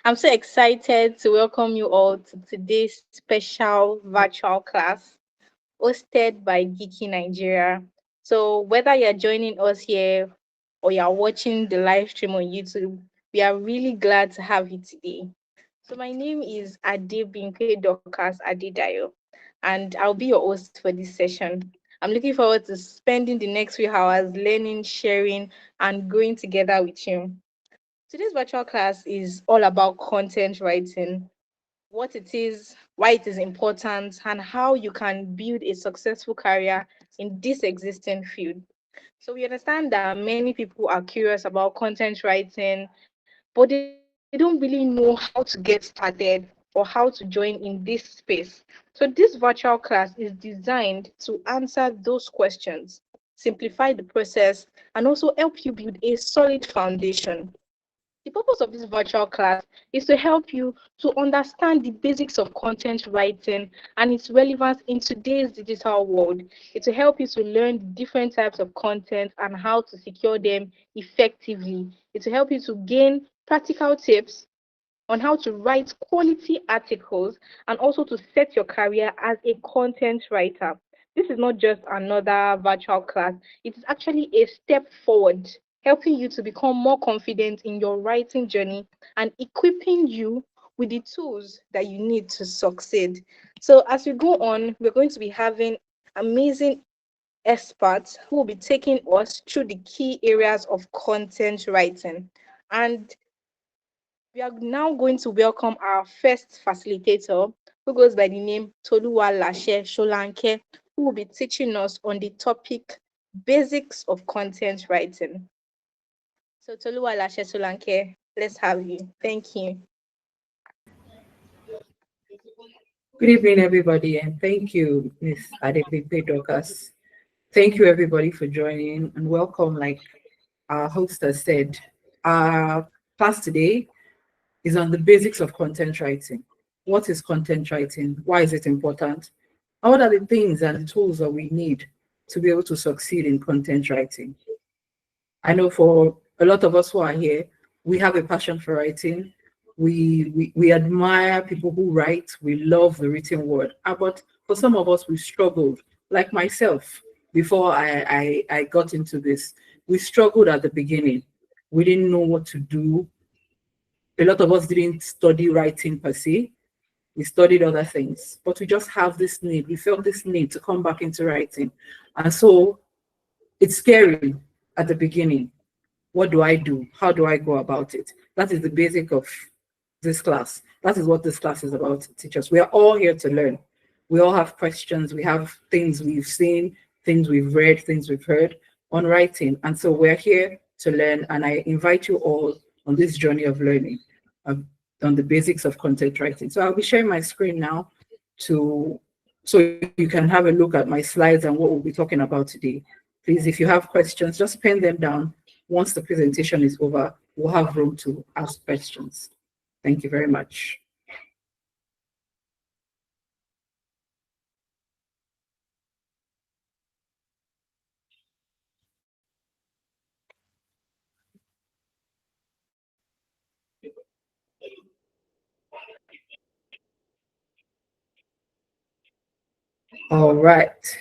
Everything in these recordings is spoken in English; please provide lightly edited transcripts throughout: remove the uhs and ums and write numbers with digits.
I'm so excited to welcome you all to today's special virtual class hosted by Geeky Nigeria. So, whether you're joining us here or you're watching the live stream on YouTube, we are really glad to have you today. So, my name is Adebimpe Dorcas Adedayo, and I'll be your host for this session. I'm looking forward to spending the next few hours learning, sharing, and growing together with you. Today's virtual class is all about content writing, what it is, why it is important, and how you can build a successful career in this existing field. So, we understand that many people are curious about content writing, but they don't really know how to get started or how to join in this space. So, this virtual class is designed to answer those questions, simplify the process, and also help you build a solid foundation. The purpose of this virtual class is to help you to understand the basics of content writing and its relevance in today's digital world. It will help you to learn the different types of content and how to secure them effectively. It will help you to gain practical tips on how to write quality articles and also to set your career as a content writer. This is not just another virtual class, it is actually a step forward, helping you to become more confident in your writing journey and equipping you with the tools that you need to succeed. So, as we go on, we're going to be having amazing experts who will be taking us through the key areas of content writing. And we are now going to welcome our first facilitator, who goes by the name Toluwa Lashe Sholanke, who will be teaching us on the topic basics of content writing. So, Toluwa Lashe Sholanke, let's have you. Thank you. Good evening, everybody, and thank you, Ms. Adepipe Dorcas. Thank you, everybody, for joining and welcome. Like our host has said, our class today is on the basics of content writing. What is content writing? Why is it important? And what are the things and tools that we need to be able to succeed in content writing? I know for a lot of us who are here, we have a passion for writing. We admire people who write. We love the written word. But for some of us, we struggled, like myself, before I got into this. We struggled at the beginning. We didn't know what to do. A lot of us didn't study writing per se. We studied other things, but we just have this need. We felt this need to come back into writing. And so it's scary at the beginning. What do I do? How do I go about it? That is the basic of this class. That is what this class is about to teach us. We are all here to learn. We all have questions. We have things we've seen, things we've read, things we've heard on writing. And so we're here to learn. And I invite you all on this journey of learning on the basics of content writing. So I'll be sharing my screen now so you can have a look at my slides and what we'll be talking about today. Please, if you have questions, just pen them down. Once the presentation is over, we'll have room to ask questions. Thank you very much. All right.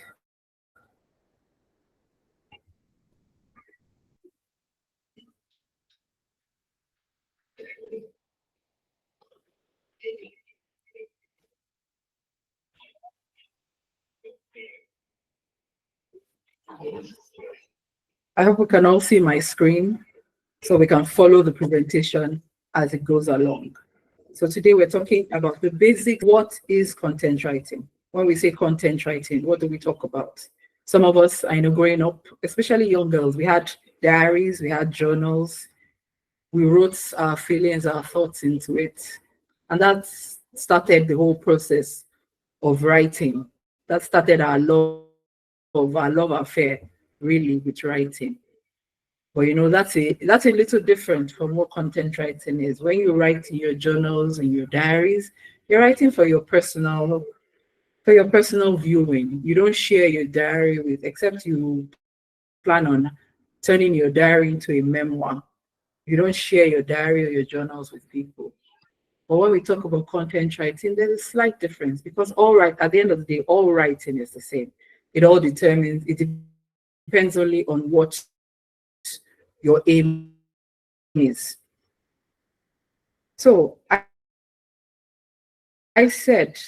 I hope we can all see my screen so we can follow the presentation as it goes along. So today we're talking about the basic, what is content writing? When we say content writing, what do we talk about? Some of us, I know growing up, especially young girls, we had diaries, we had journals, we wrote our feelings, our thoughts into it. And that started the whole process of writing. That started our love affair, really, with writing. But you know, that's a little different from what content writing is. When you write in your journals and your diaries, you're writing for your personal viewing. You don't share your diary with, except you plan on turning your diary into a memoir. You don't share your diary or your journals with people. But when we talk about content writing, there's a slight difference because at the end of the day, all writing is the same. It depends only on what your aim is. So I said,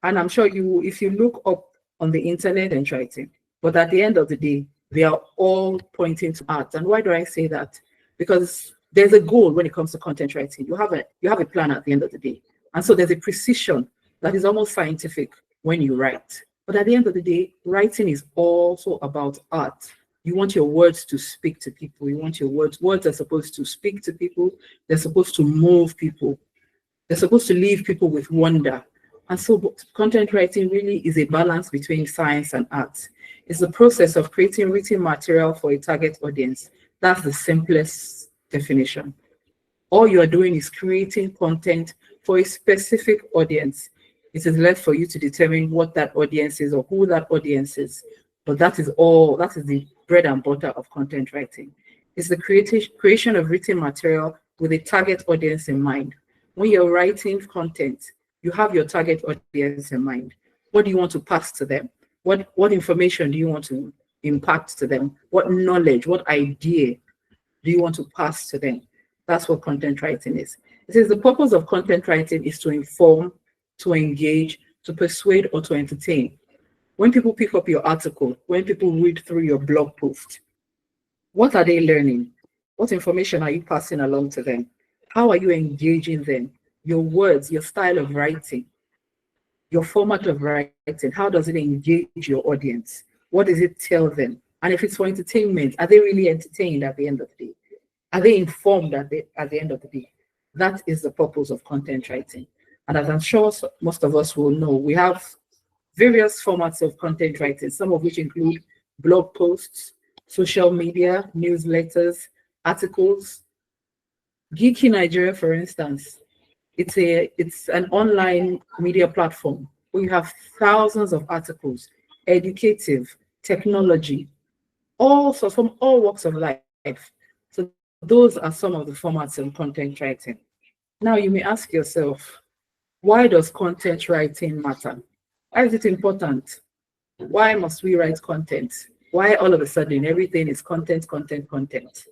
and I'm sure if you look up on the internet and writing, but at the end of the day, they are all pointing to art. And why do I say that? Because there's a goal when it comes to content writing. You have a plan at the end of the day. And so there's a precision that is almost scientific when you write. But at the end of the day, writing is also about art. You want your words to speak to people. You want your words are supposed to speak to people. They're supposed to move people. They're supposed to leave people with wonder. And so content writing really is a balance between science and art. It's the process of creating written material for a target audience. That's the simplest definition. All you are doing is creating content for a specific audience. It is left for you to determine what that audience is or who that audience is. But that is the bread and butter of content writing. It's the creation of written material with a target audience in mind. When you're writing content, you have your target audience in mind. What do you want to pass to them? What information do you want to impact to them? What knowledge, what idea do you want to pass to them? That's what content writing is. It says the purpose of content writing is to inform, to engage, to persuade, or to entertain. When people pick up your article, when people read through your blog post, what are they learning? What information are you passing along to them? How are you engaging them? Your words, your style of writing, your format of writing, how does it engage your audience? What does it tell them? And if it's for entertainment, are they really entertained at the end of the day? Are they informed at the end of the day? That is the purpose of content writing. And as I'm sure most of us will know, we have various formats of content writing, some of which include blog posts, social media, newsletters, articles. Geeky Nigeria, for instance, it's an online media platform where you have thousands of articles, educative, technology, also from all walks of life. So those are some of the formats of content writing. Now you may ask yourself, why does content writing matter? Why is it important? Why must we write content? Why all of a sudden everything is content, content, content?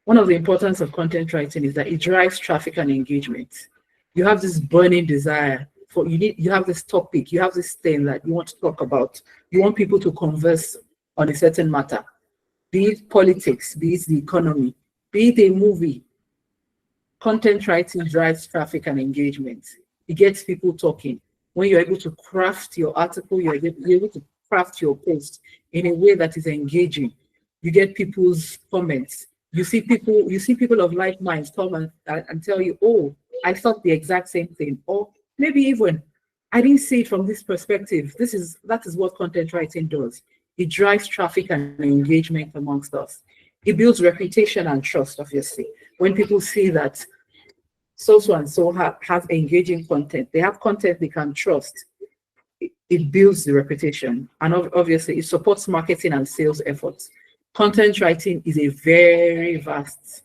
One of the importance of content writing is that it drives traffic and engagement. You have this burning desire you have this topic, you have this thing that you want to talk about. You want people to converse on a certain matter, be it politics, be it the economy, be it a movie. Content writing drives traffic and engagement. It gets people talking. When you're able to craft your article, you're able to craft your post in a way that is engaging. You get people's comments. You see people of like minds come and tell you, oh, I thought the exact same thing. Or maybe even, I didn't see it from this perspective. That is what content writing does. It drives traffic and engagement amongst us. It builds reputation and trust, obviously. When people see that so and so have engaging content, they have content they can trust, it builds the reputation. And obviously, it supports marketing and sales efforts. Content writing is a very vast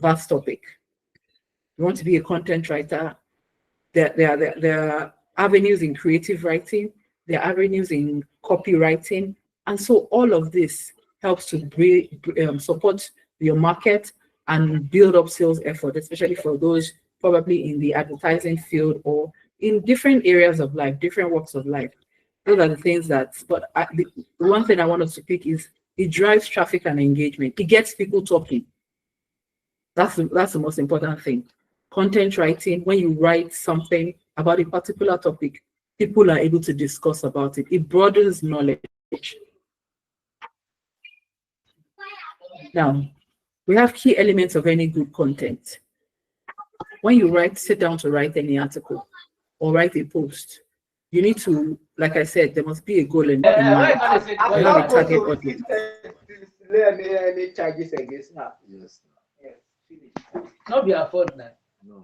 topic. You want to be a content writer, there are avenues in creative writing, there are avenues in copywriting. And so all of this helps to support your market and build up sales effort, especially for those probably in the advertising field or in different areas of life, different walks of life. Those are the things the one thing I want us to pick is it drives traffic and engagement. It gets people talking. That's the most important thing. Content writing, when you write something about a particular topic, people are able to discuss about it. It broadens knowledge. Now, we have key elements of any good content. When you sit down to write any article or write a post, you need to, like I said, there must be a goal in mind. You have a target audience. Any charges against her? Yes. Not be afford now. No.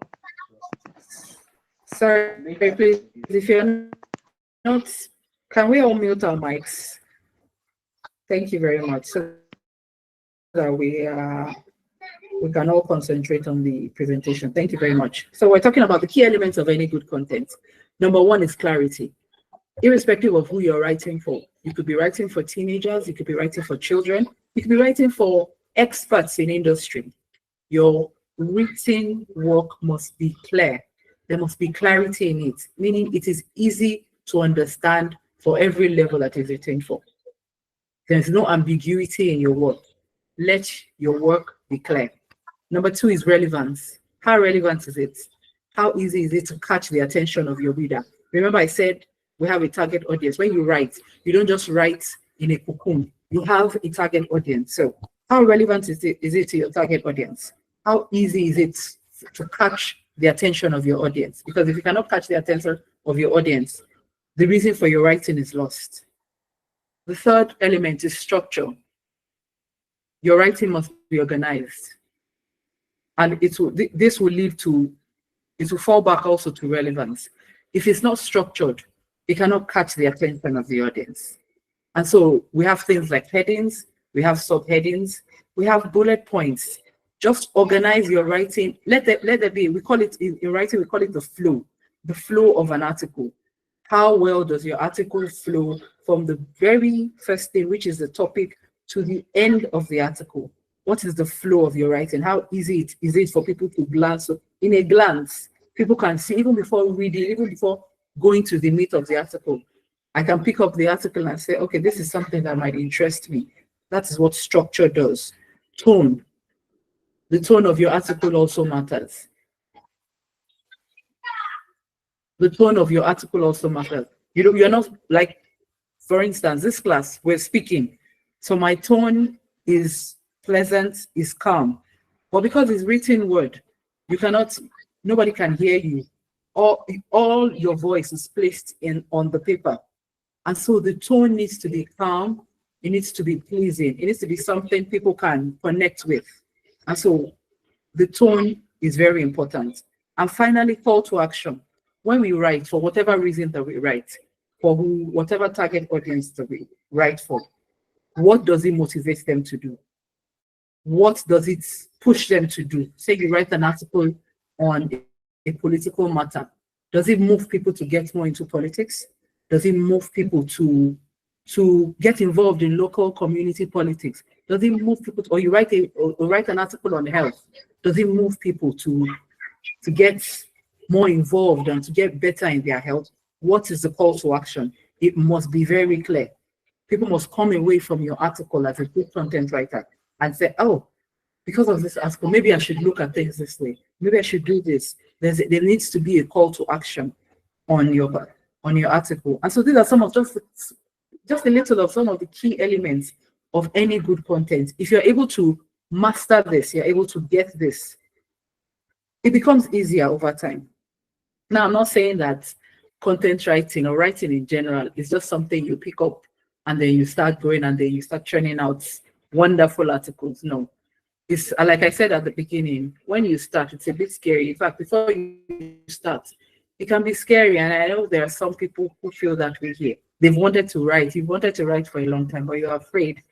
Sorry, please, if you're not, can we all mute our mics? Thank you very much. So that we we can all concentrate on the presentation. Thank you very much. So we're talking about the key elements of any good content. Number one is clarity. Irrespective of who you're writing for, you could be writing for teenagers, you could be writing for children, you could be writing for experts in industry. Your written work must be clear. There must be clarity in it, meaning it is easy to understand for every level that is written for. There's no ambiguity in your work. Let your work be clear. Number two is relevance. How relevant is it? How easy is it to catch the attention of your reader? Remember I said we have a target audience. When you write, you don't just write in a cocoon. You have a target audience. So how relevant is it to your target audience? How easy is it to catch the attention of your audience? Because if you cannot catch the attention of your audience, the reason for your writing is lost. The third element is structure. Your writing must be organized. And this will lead to, it will fall back also to relevance. If it's not structured, it cannot catch the attention of the audience. And so we have things like headings, we have subheadings, we have bullet points. Just organize your writing. Let there be, we call it, in writing, we call it the flow of an article. How well does your article flow from the very first thing, which is the topic, to the end of the article? What is the flow of your writing? How easy is it for people to glance? So in a glance, people can see, even before reading, even before going to the meat of the article, I can pick up the article and say, okay, this is something that might interest me. That is what structure does. Tone. The tone of your article also matters. The tone of your article also matters. You're not like, for instance, this class, we're speaking. So my tone is pleasant, is calm. But because it's written word, nobody can hear you. All your voice is placed on the paper. And so the tone needs to be calm. It needs to be pleasing. It needs to be something people can connect with. And so the tone is very important. And finally, call to action. When we write, for whatever reason that we write, for whatever target audience that we write for, what does it motivate them to do? What does it push them to do? Say you write an article on a political matter. Does it move people to get more into politics? Does it move people to get involved in local community politics? Does it move people or you write an article on health? Does it move people to get more involved and to get better in their health? What is the call to action? It must be very clear. People must come away from your article as a good content writer and say, oh, because of this article, maybe I should look at things this way. Maybe I should do this. There needs to be a call to action on your article. And so these are some of just a little of some of the key elements of any good content. If you're able to master this, you're able to get this, it becomes easier over time. Now, I'm not saying that content writing or writing in general is just something you pick up and then you start going and then you start churning out wonderful articles. No. It's like I said at the beginning, when you start, it's a bit scary. In fact, before you start, it can be scary. And I know there are some people who feel that way here. They've wanted to write. You've wanted to write for a long time, but you're afraid.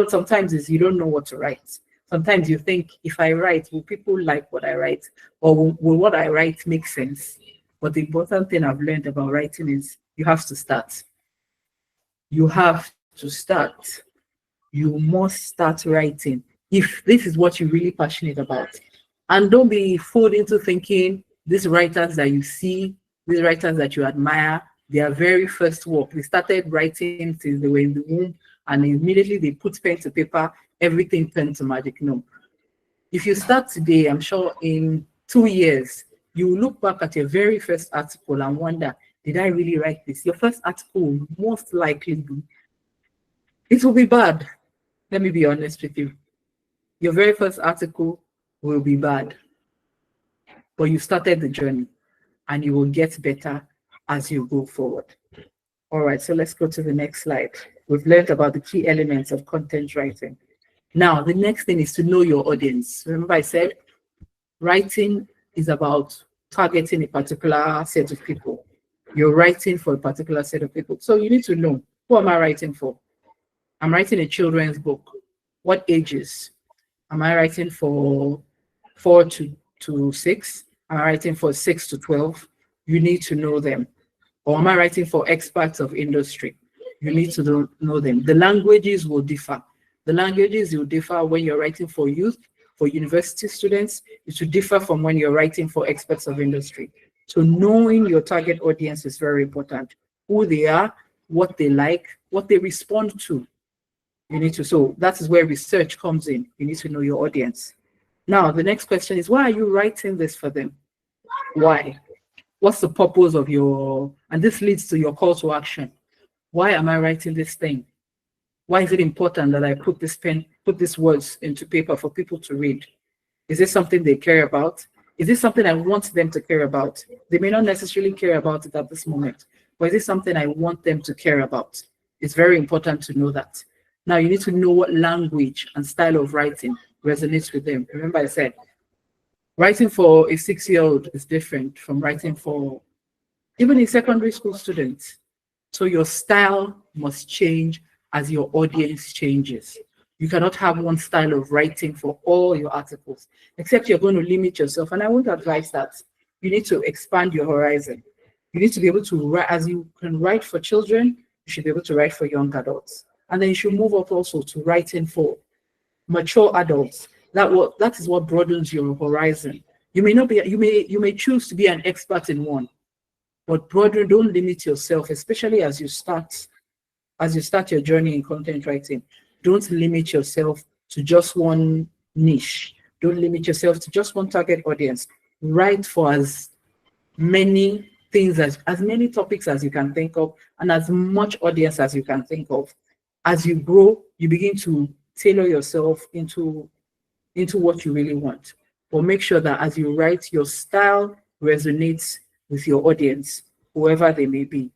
Sometimes you don't know what to write. Sometimes you think, if I write, will people like what I write? Or will what I write make sense? But the important thing I've learned about writing is you have to start. You have to start. You must start writing if this is what you're really passionate about. And don't be fooled into thinking these writers that you see, these writers that you admire, their very first work, they started writing since they were in the womb, and immediately they put pen to paper, everything turned to magic. No. If you start today, I'm sure in 2 years, you will look back at your very first article and wonder, did I really write this? Your first article will most likely be, it will be bad. Let me be honest with you. Your very first article will be bad, but you started the journey and you will get better as you go forward. All right, so let's go to the next slide. We've learned about the key elements of content writing. Now, the next thing is to know your audience. Remember I said writing is about targeting a particular set of people. You're writing for a particular set of people. So you need to know, who am I writing for? I'm writing a children's book. What ages? Am I writing for 4 to 6? Am I writing for 6 to 12? You need to know them. Or am I writing for experts of industry? You need to know them. The languages will differ. The languages will differ when you're writing for youth, for university students. It will differ from when you're writing for experts of industry. So knowing your target audience is very important. Who they are, what they like, what they respond to. You need to, so that is where research comes in. You need to know your audience. Now, the next question is, why are you writing this for them? Why? What's the purpose of your, and this leads to your call to action. Why am I writing this thing? Why is it important that I put these words into paper for people to read? Is this something they care about? Is this something I want them to care about? They may not necessarily care about it at this moment, but is this something I want them to care about? It's very important to know that. Now you need to know what language and style of writing resonates with them. Remember I said, writing for a 6-year-old is different from writing for even a secondary school student. So your style must change as your audience changes. You cannot have one style of writing for all your articles, except you're going to limit yourself. And I won't advise that. You need to expand your horizon. You need to be able to write, as you can write for children, you should be able to write for young adults. And then you should move up also to writing for mature adults. That is what broadens your horizon. You may not be, you may choose to be an expert in one, but broaden, don't limit yourself, especially as you start your journey in content writing. Don't limit yourself to just one niche. Don't limit yourself to just one target audience. Write for as many things, as many topics as you can think of, and as much audience as you can think of. As you grow, you begin to tailor yourself into what you really want. But make sure that as you write, your style resonates with your audience, whoever they may be.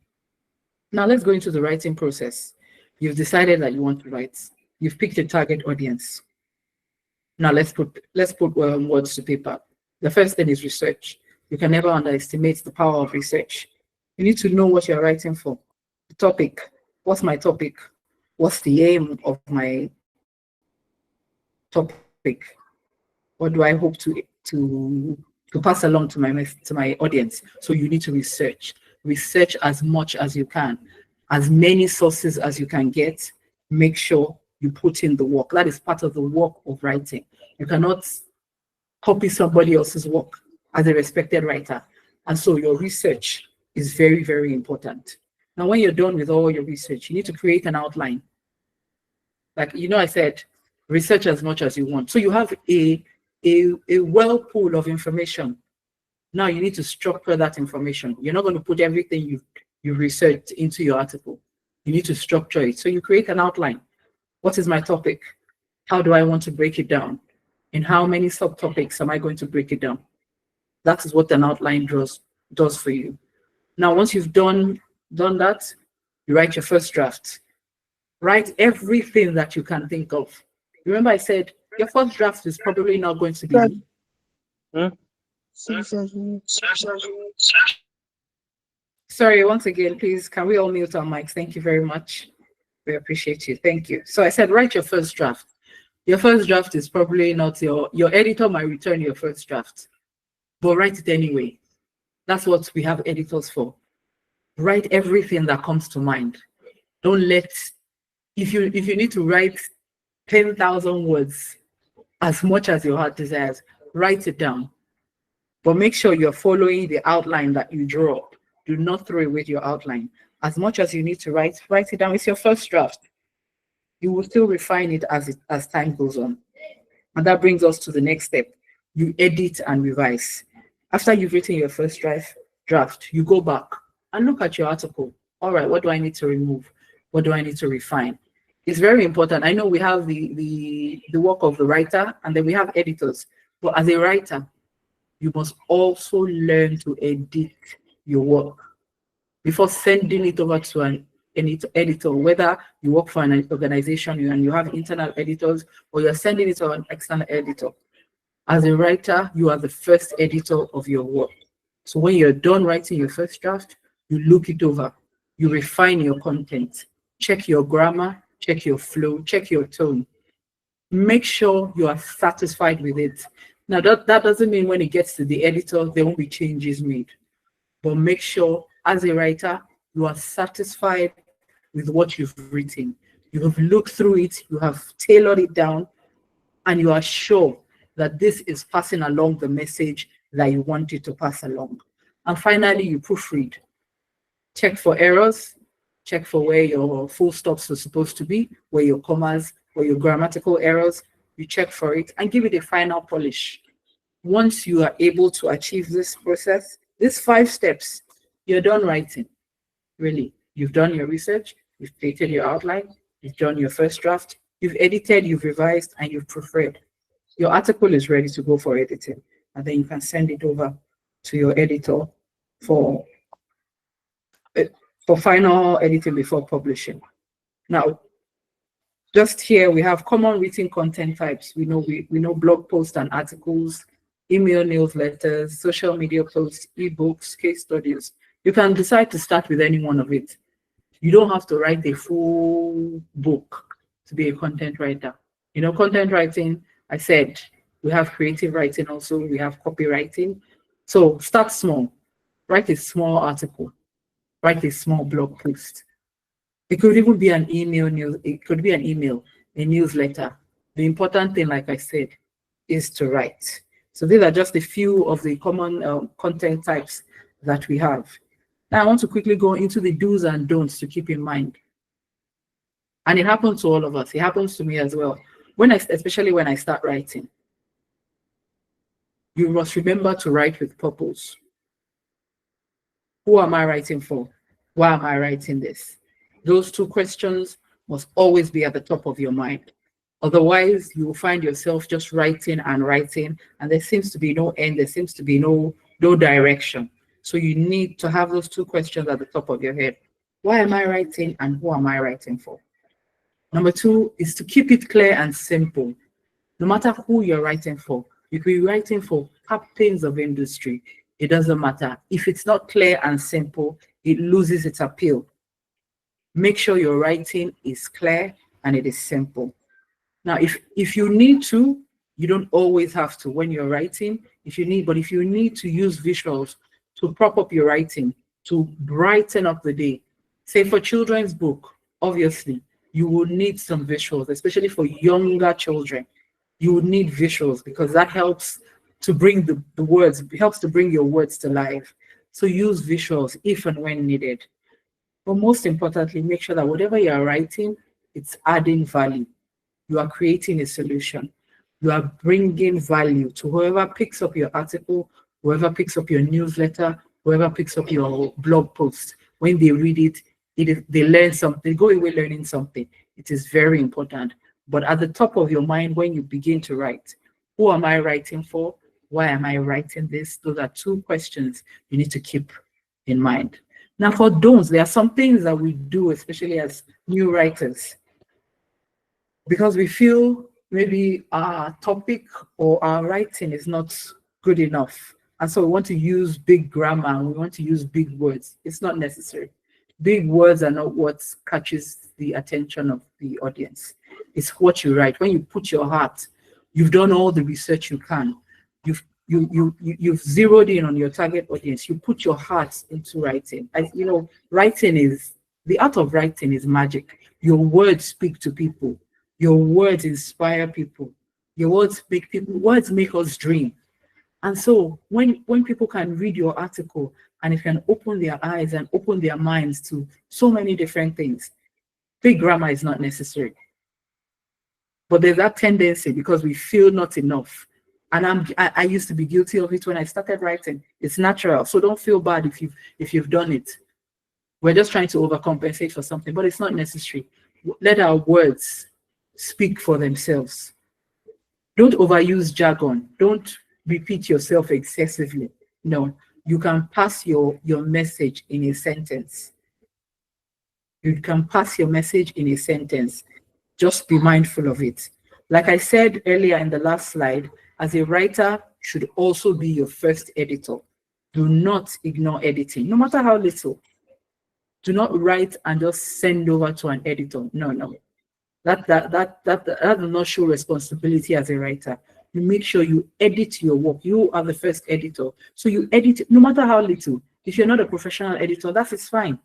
Now let's go into the writing process. You've decided that you want to write. You've picked a target audience. Now let's put words to paper. The first thing is research. You can never underestimate the power of research. You need to know what you're writing for. The topic. What's my topic? What's the aim of my topic? What do I hope to pass along to my audience? So you need to research. Research as much as you can, as many sources as you can get. Make sure you put in the work. That is part of the work of writing. You cannot copy somebody else's work as a respected writer. And so your research is very, very important. Now, when you're done with all your research, you need to create an outline. Like, I said, research as much as you want. So you have a whirlpool of information. Now you need to structure that information. You're not going to put everything you've researched into your article. You need to structure it. So you create an outline. What is my topic? How do I want to break it down? In how many subtopics am I going to break it down? That is what an outline does for you. Now, once you've done that, you write your first draft. Write everything that you can think of. Remember I said your first draft is probably not going to be... Sorry, once again, please, can we all mute our mics? Thank you very much. We appreciate you. Thank you. So I said, write your first draft. Your first draft is probably not your editor might return your first draft, but write it anyway. That's what we have editors for. Write everything that comes to mind. Don't let, if you need to write 10,000 words, as much as your heart desires, write it down. But make sure you're following the outline that you draw. Do not throw away your outline. As much as you need to write it down. It's your first draft. You will still refine it as time goes on. And that brings us to the next step. You edit and revise. After you've written your first draft, you go back and look at your article. All right, what do I need to remove? What do I need to refine? It's very important. I know we have the work of the writer, and then we have editors. But as a writer, you must also learn to edit your work before sending it over to an editor, whether you work for an organization and you have internal editors, or you're sending it to an external editor. As a writer, you are the first editor of your work. So when you're done writing your first draft, you look it over, you refine your content, check your grammar, check your flow, check your tone. Make sure you are satisfied with it. Now, that doesn't mean when it gets to the editor, there won't be changes made. But make sure, as a writer, you are satisfied with what you've written. You have looked through it, you have tailored it down, and you are sure that this is passing along the message that you want it to pass along. And finally, you proofread. Check for errors, check for where your full stops are supposed to be, where your commas, where your grammatical errors, you check for it and give it a final polish. Once you are able to achieve this process, these 5 steps, you're done writing. Really, you've done your research, you've created your outline, you've done your first draft, you've edited, you've revised, and you've proofread. Your article is ready to go for editing, and then you can send it over to your editor for final editing before publishing. Now, just here we have common written content types. We know blog posts and articles, email newsletters, social media posts, ebooks, case studies. You can decide to start with any one of it. You don't have to write a full book to be a content writer. You know, content writing, I said, we have creative writing also, we have copywriting. So start small, write a small article, write a small blog post. It could even be an email, a newsletter. The important thing, like I said, is to write. So these are just a few of the common content types that we have. Now I want to quickly go into the do's and don'ts to keep in mind. And it happens to all of us. It happens to me as well. Especially when I start writing. You must remember to write with purpose. Who am I writing for? Why am I writing this? Those 2 questions must always be at the top of your mind. Otherwise, you will find yourself just writing, and there seems to be no end, there seems to be no direction. So you need to have those 2 questions at the top of your head. Why am I writing, and who am I writing for? Number 2 is to keep it clear and simple. No matter who you're writing for, you could be writing for captains of industry. It doesn't matter. If it's not clear and simple, it loses its appeal. Make sure your writing is clear and it is simple. Now, if you need to, you don't always have to when you're writing. If you need to use visuals to prop up your writing, to brighten up the day. Say for children's book, obviously, you will need some visuals, especially for younger children. You would need visuals because that helps to bring the words, helps to bring your words to life. So use visuals if and when needed. But most importantly, make sure that whatever you are writing, it's adding value. You are creating a solution. You are bringing value to whoever picks up your article, whoever picks up your newsletter, whoever picks up your blog post. When they read it, they learn something, they go away learning something. It is very important. But at the top of your mind, when you begin to write, who am I writing for? Why am I writing this? Those are 2 questions you need to keep in mind. Now for don'ts, there are some things that we do, especially as new writers, because we feel maybe our topic or our writing is not good enough. And so we want to use big grammar and we want to use big words. It's not necessary. Big words are not what catches the attention of the audience. It's what you write. When you put your heart, you've done all the research you can. You've zeroed in on your target audience. You put your heart into writing. As you know, the art of writing is magic. Your words speak to people. Your words inspire people. Your words make us dream. And so when people can read your article and it can open their eyes and open their minds to so many different things, big grammar is not necessary. But there's that tendency because we feel not enough. And I used to be guilty of it when I started writing. It's natural. So don't feel bad if you've done it. We're just trying to overcompensate for something, but it's not necessary. Let our words speak for themselves. Don't overuse jargon. Don't repeat yourself excessively. No, you can pass your message in a sentence. You can pass your message in a sentence. Just be mindful of it. Like I said earlier in the last slide, as a writer should also be your first editor. Do not ignore editing, no matter how little. Do not write and just send over to an editor. No. That does not show responsibility as a writer. you make sure you edit your work. You are the first editor. So you edit it, no matter how little. If you're not a professional editor, that is fine.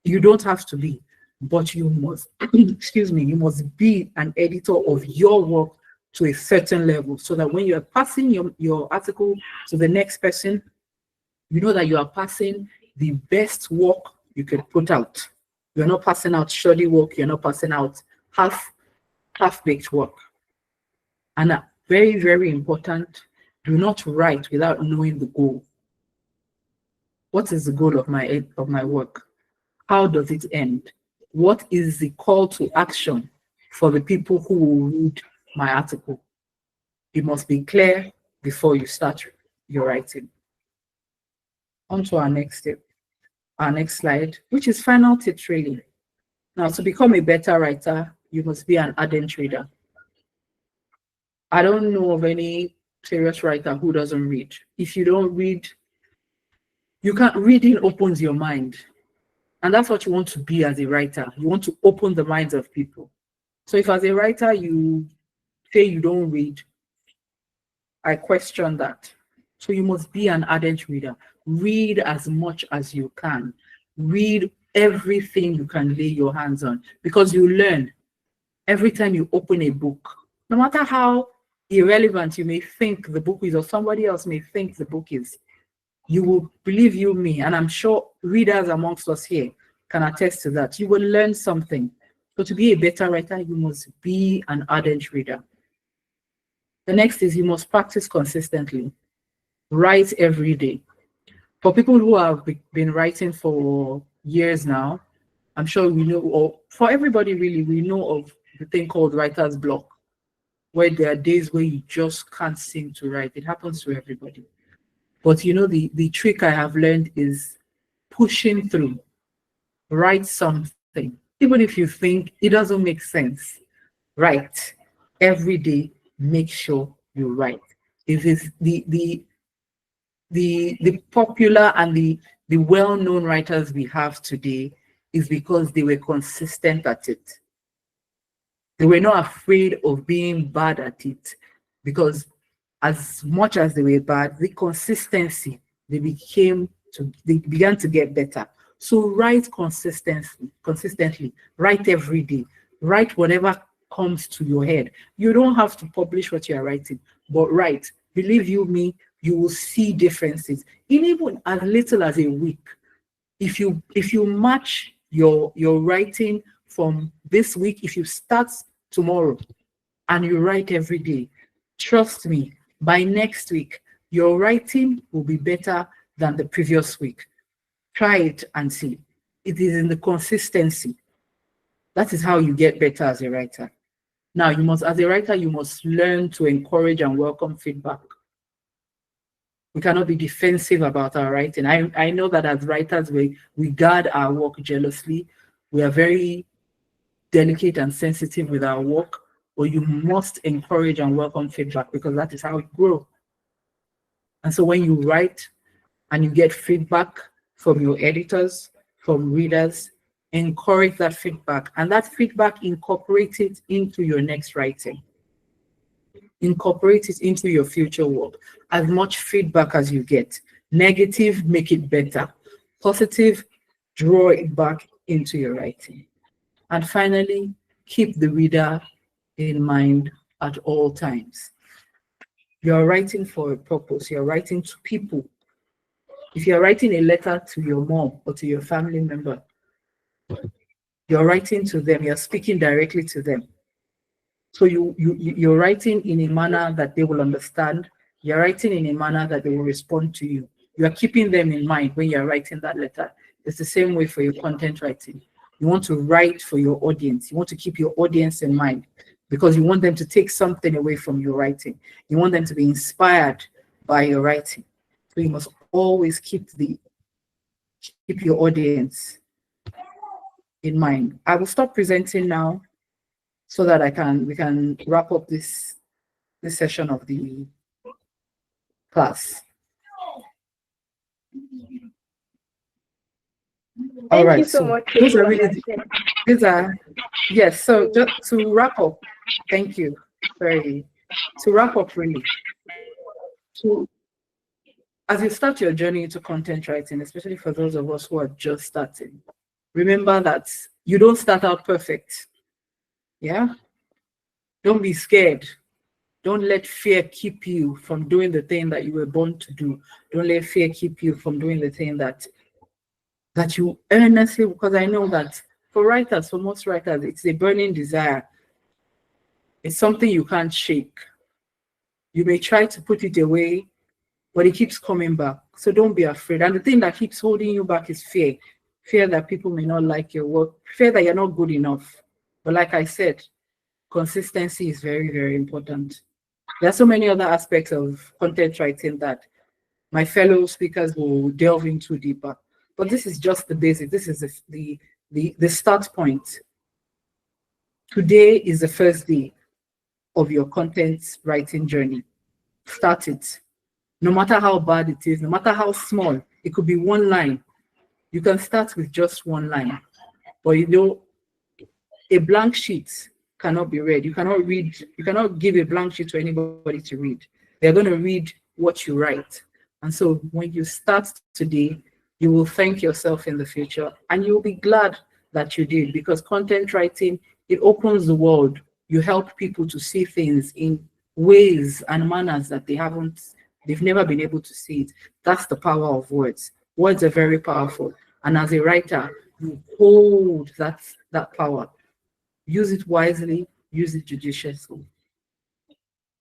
You don't have to be, but you must, excuse me, you must be an editor of your work to a certain level, so that when you are passing your article to the next person, you know that you are passing the best work you could put out. You're not passing out shoddy work, you're not passing out half-baked work. And very, very important, do not write without knowing the goal. What is the goal of my work? How does it end? What is the call to action for the people who will read my article? It must be clear before you start your writing. On to our next step, our next slide, which is final tips really. Now, to become a better writer, you must be an ardent reader. I don't know of any serious writer who doesn't read. If you don't read, you can't. Reading opens your mind. And that's what you want to be as a writer. You want to open the minds of people. So if as a writer you say you don't read, I question that. So you must be an ardent reader. Read as much as you can. Read everything you can lay your hands on, because you learn every time you open a book. No matter how irrelevant you may think the book is, or somebody else may think the book is, you will, believe you me, and I'm sure readers amongst us here can attest to that, you will learn something. So to be a better writer, you must be an ardent reader. The next is you must practice consistently. Write every day. For people who have been writing for years now, I'm sure we know, or for everybody really, we know of the thing called writer's block, where there are days where you just can't seem to write. It happens to everybody. But you know, the trick I have learned is pushing through. Write something. Even if you think it doesn't make sense, write. Every day, make sure you write. It is the popular and the well-known writers we have today is because they were consistent at it. They were not afraid of being bad at it, because as much as they were bad, the consistency, they began to get better. So write consistently, write every day, write whatever comes to your head. You don't have to publish what you are writing, but write. Believe you me, you will see differences in even as little as a week. If you match your writing from this week, if you start tomorrow and you write every day, trust me, by next week, your writing will be better than the previous week. Try it and see. It is in the consistency. That is how you get better as a writer. Now, as a writer, you must learn to encourage and welcome feedback. We cannot be defensive about our writing. I know that as writers, we guard our work jealously. We are very delicate and sensitive with our work, but you must encourage and welcome feedback, because that is how we grow. And so when you write and you get feedback from your editors, from readers, encourage that feedback, and that feedback, incorporate it into your next writing. Incorporate it into your future work. As much feedback as you get. Negative, make it better. Positive, draw it back into your writing. And finally, keep the reader in mind at all times. You're writing for a purpose. You're writing to people. If you're writing a letter to your mom or to your family member, you're writing to them. You're speaking directly to them. So you're writing in a manner that they will understand. You're writing in a manner that they will respond to you. You are keeping them in mind when you're writing that letter. It's the same way for your content writing. You want to write for your audience. You want to keep your audience in mind, because you want them to take something away from your writing. You want them to be inspired by your writing. So you must always keep your audience in mind. I will stop presenting now so that we can wrap up this session of the class. Thank you so much. Yes, so just to wrap up, thank you. Very To wrap up, really, so as you start your journey into content writing, especially for those of us who are just starting, remember that you don't start out perfect. Yeah. Don't be scared. Don't let fear keep you from doing the thing that you were born to do. Don't let fear keep you from doing the thing that you earnestly, because I know that for writers, for most writers, it's a burning desire. It's something you can't shake. You may try to put it away, but it keeps coming back. So don't be afraid. And the thing that keeps holding you back is fear. Fear that people may not like your work, fear that you're not good enough. But like I said, consistency is very, very important. There are so many other aspects of content writing that my fellow speakers will delve into deeper. But this is just the basic. This is the start point. Today is the first day of your content writing journey. Start it. No matter how bad it is, no matter how small, it could be one line. You can start with just one line. But you know, a blank sheet cannot be read. You cannot read, you cannot give a blank sheet to anybody to read. They're going to read what you write. And so when you start today, you will thank yourself in the future and you'll be glad that you did, because content writing, it opens the world. You help people to see things in ways and manners that they've never been able to see it. That's the power of words. Words are very powerful. And as a writer, you hold that power. Use it wisely, use it judiciously.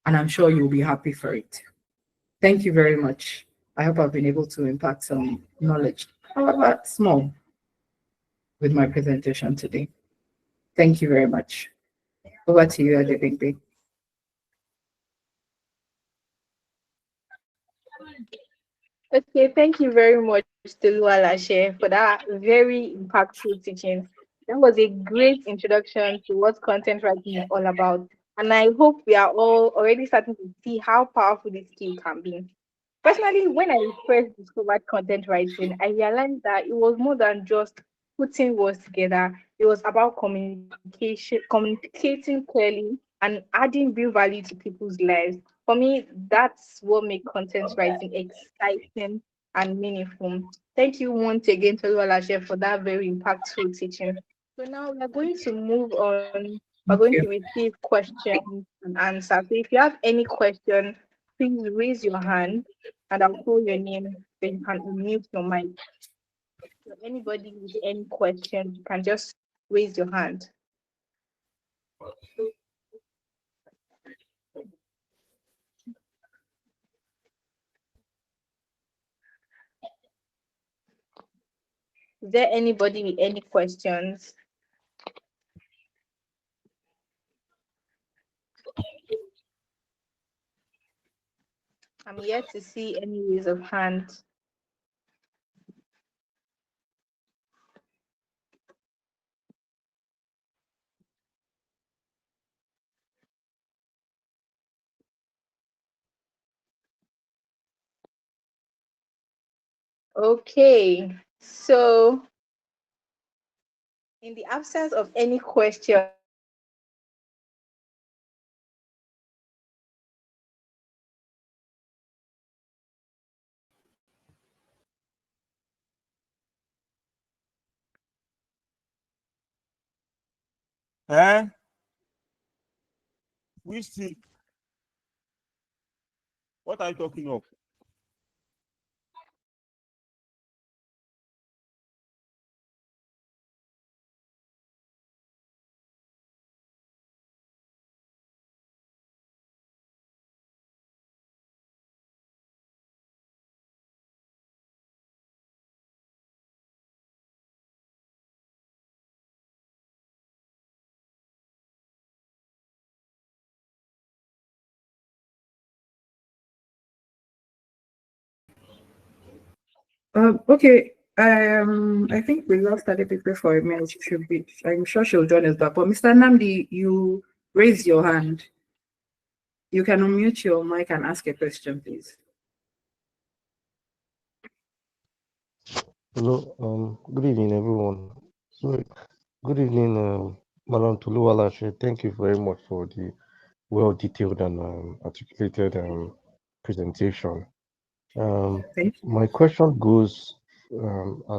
And I'm sure you'll be happy for it. Thank you very much. I hope I've been able to impact some knowledge, however small, with my presentation today. Thank you very much. Over to you, Adebimpe. Okay, thank you very much, Toluwalashe, for that very impactful teaching. That was a great introduction to what content writing is all about. And I hope we are all already starting to see how powerful this skill can be. Personally, when I first discovered content writing, I realized that it was more than just putting words together. It was about communicating clearly, and adding real value to people's lives. For me, that's what makes content writing exciting and meaningful. Thank you once again, Toluwalashe, for that very impactful teaching. So now we're going to move on. We're Thank going to you. receive questions and answers. So if you have any question, please raise your hand and I'll call your name. Then you can unmute your mic. So anybody with any question, you can just raise your hand. Is there anybody with any questions? I'm yet to see any raise of hand. Okay, so in the absence of any question, Eh? Which thing? What are you talking of? Okay. I think we lost Adebimpe for a minute. She should be. I'm sure she'll join us back. But Mr. Namdi, you raised your hand. You can unmute your mic and ask a question, please. Hello, good evening, everyone. So, good evening, Madam Tuluwalashe. Thank you very much for the well detailed and articulated presentation. Thank you. My question goes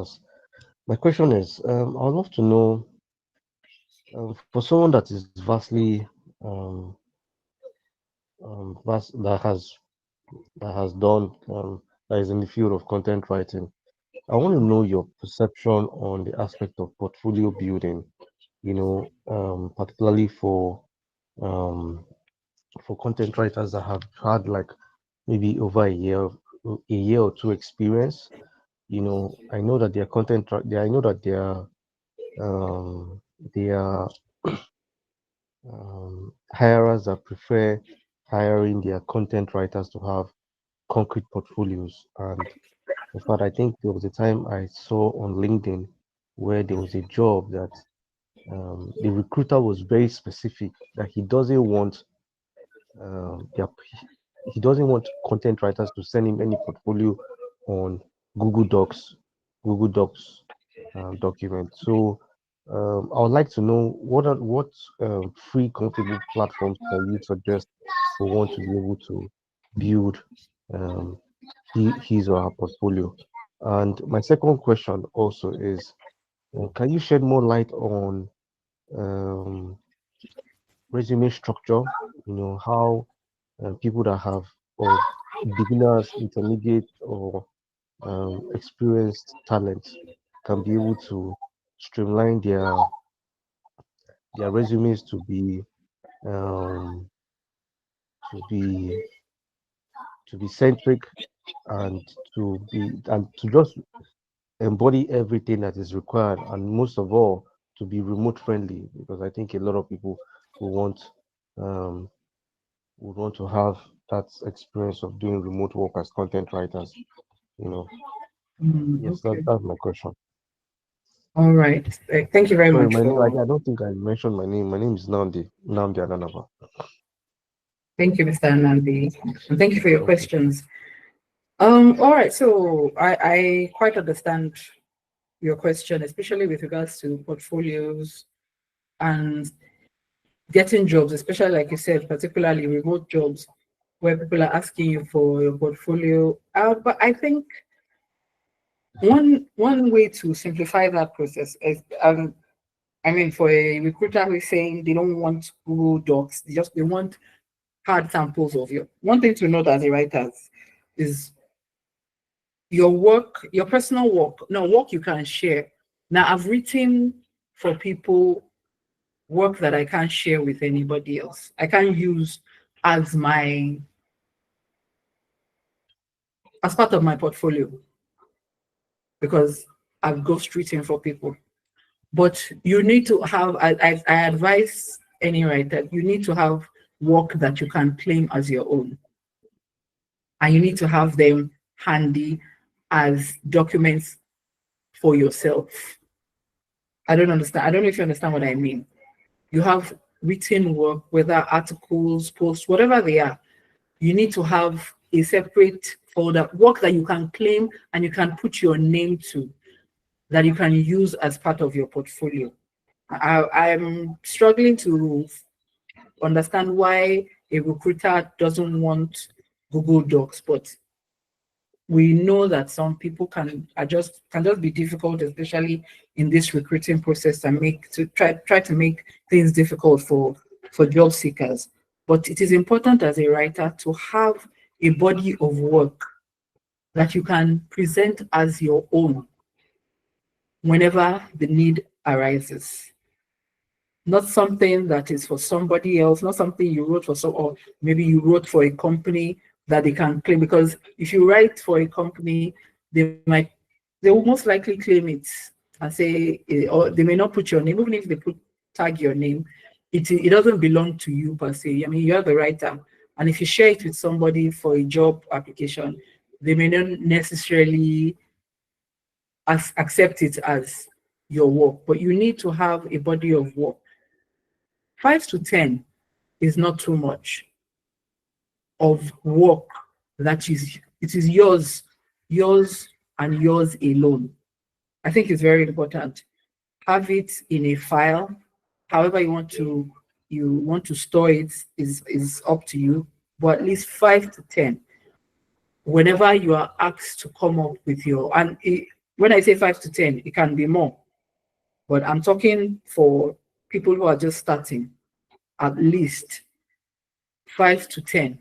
as my question is, I'd love to know for someone that is vastly vast, that has done that is in the field of content writing. I want to know your perception on the aspect of portfolio building. Particularly um, for content writers that have had like maybe over a year or two experience. I know that their I know that they are hirers that prefer hiring their content writers to have concrete portfolios. And in fact, I think there was a time I saw on LinkedIn where there was a job that the recruiter was very specific that um, their, he doesn't want content writers to send him any portfolio on Google Docs, Google Docs document. So I would like to know what free comfortable platforms can you suggest for one to be able to build um, his or her portfolio. And my second question also is, can you shed more light on um, resume structure? How people that have or beginners, intermediate, or experienced talent can be able to streamline their resumes um, to be to be centric and to just embody everything that is required, and most of all to be remote friendly, because I think a lot of people will want um, would want to have that experience of doing remote work as content writers. You know, yes, Okay. that's my question. All right. Thank you very Sorry, much my name. for. I don't think I mentioned my name. My name is Namdi Adanaba. Thank you, Mr. Anandi, and thank you for your Thank you. questions. All right. So I quite understand your question, especially with regards to portfolios and getting jobs, especially like you said, particularly remote jobs where people are asking you for your portfolio. But I think one way to simplify that process is, I mean, for a recruiter who is saying they don't want Google Docs, they want hard samples of you. One thing to note as a writer is your work, your personal work, no work you can share. Now I've written for people work that I can't share with anybody else. I can't use as part of my portfolio because I've ghostwritten for people. But you need to have, I advise any writer, you need to have work that you can claim as your own. And you need to have them handy as documents for yourself. I don't understand. I don't know if you understand what I mean. You have written work, whether articles, posts, whatever they are, you need to have a separate folder, work that you can claim and you can put your name to, that you can use as part of your portfolio. I'm struggling to understand why a recruiter doesn't want Google Docs, but we know that some people can just be difficult, especially in this recruiting process, and try to make things difficult for job seekers. But it is important as a writer to have a body of work that you can present as your own whenever the need arises. Not something that is for somebody else, not something you wrote for or maybe you wrote for a company that they can claim. Because if you write for a company, they will most likely claim it and say, or they may not put your name, even if they tag your name, it doesn't belong to you per se. I mean, you're the writer, and if you share it with somebody for a job application, they may not necessarily accept it as your work, but you need to have a body of work. 5 to 10 is not too much of work that it is yours and yours alone. I think it's very important. Have it in a file, however you want to you want to store it is up to you, but at least 5 to 10 whenever you are asked to come up with your, and when I say 5 to 10, it can be more, but I'm talking for people who are just starting, at least 5 to 10.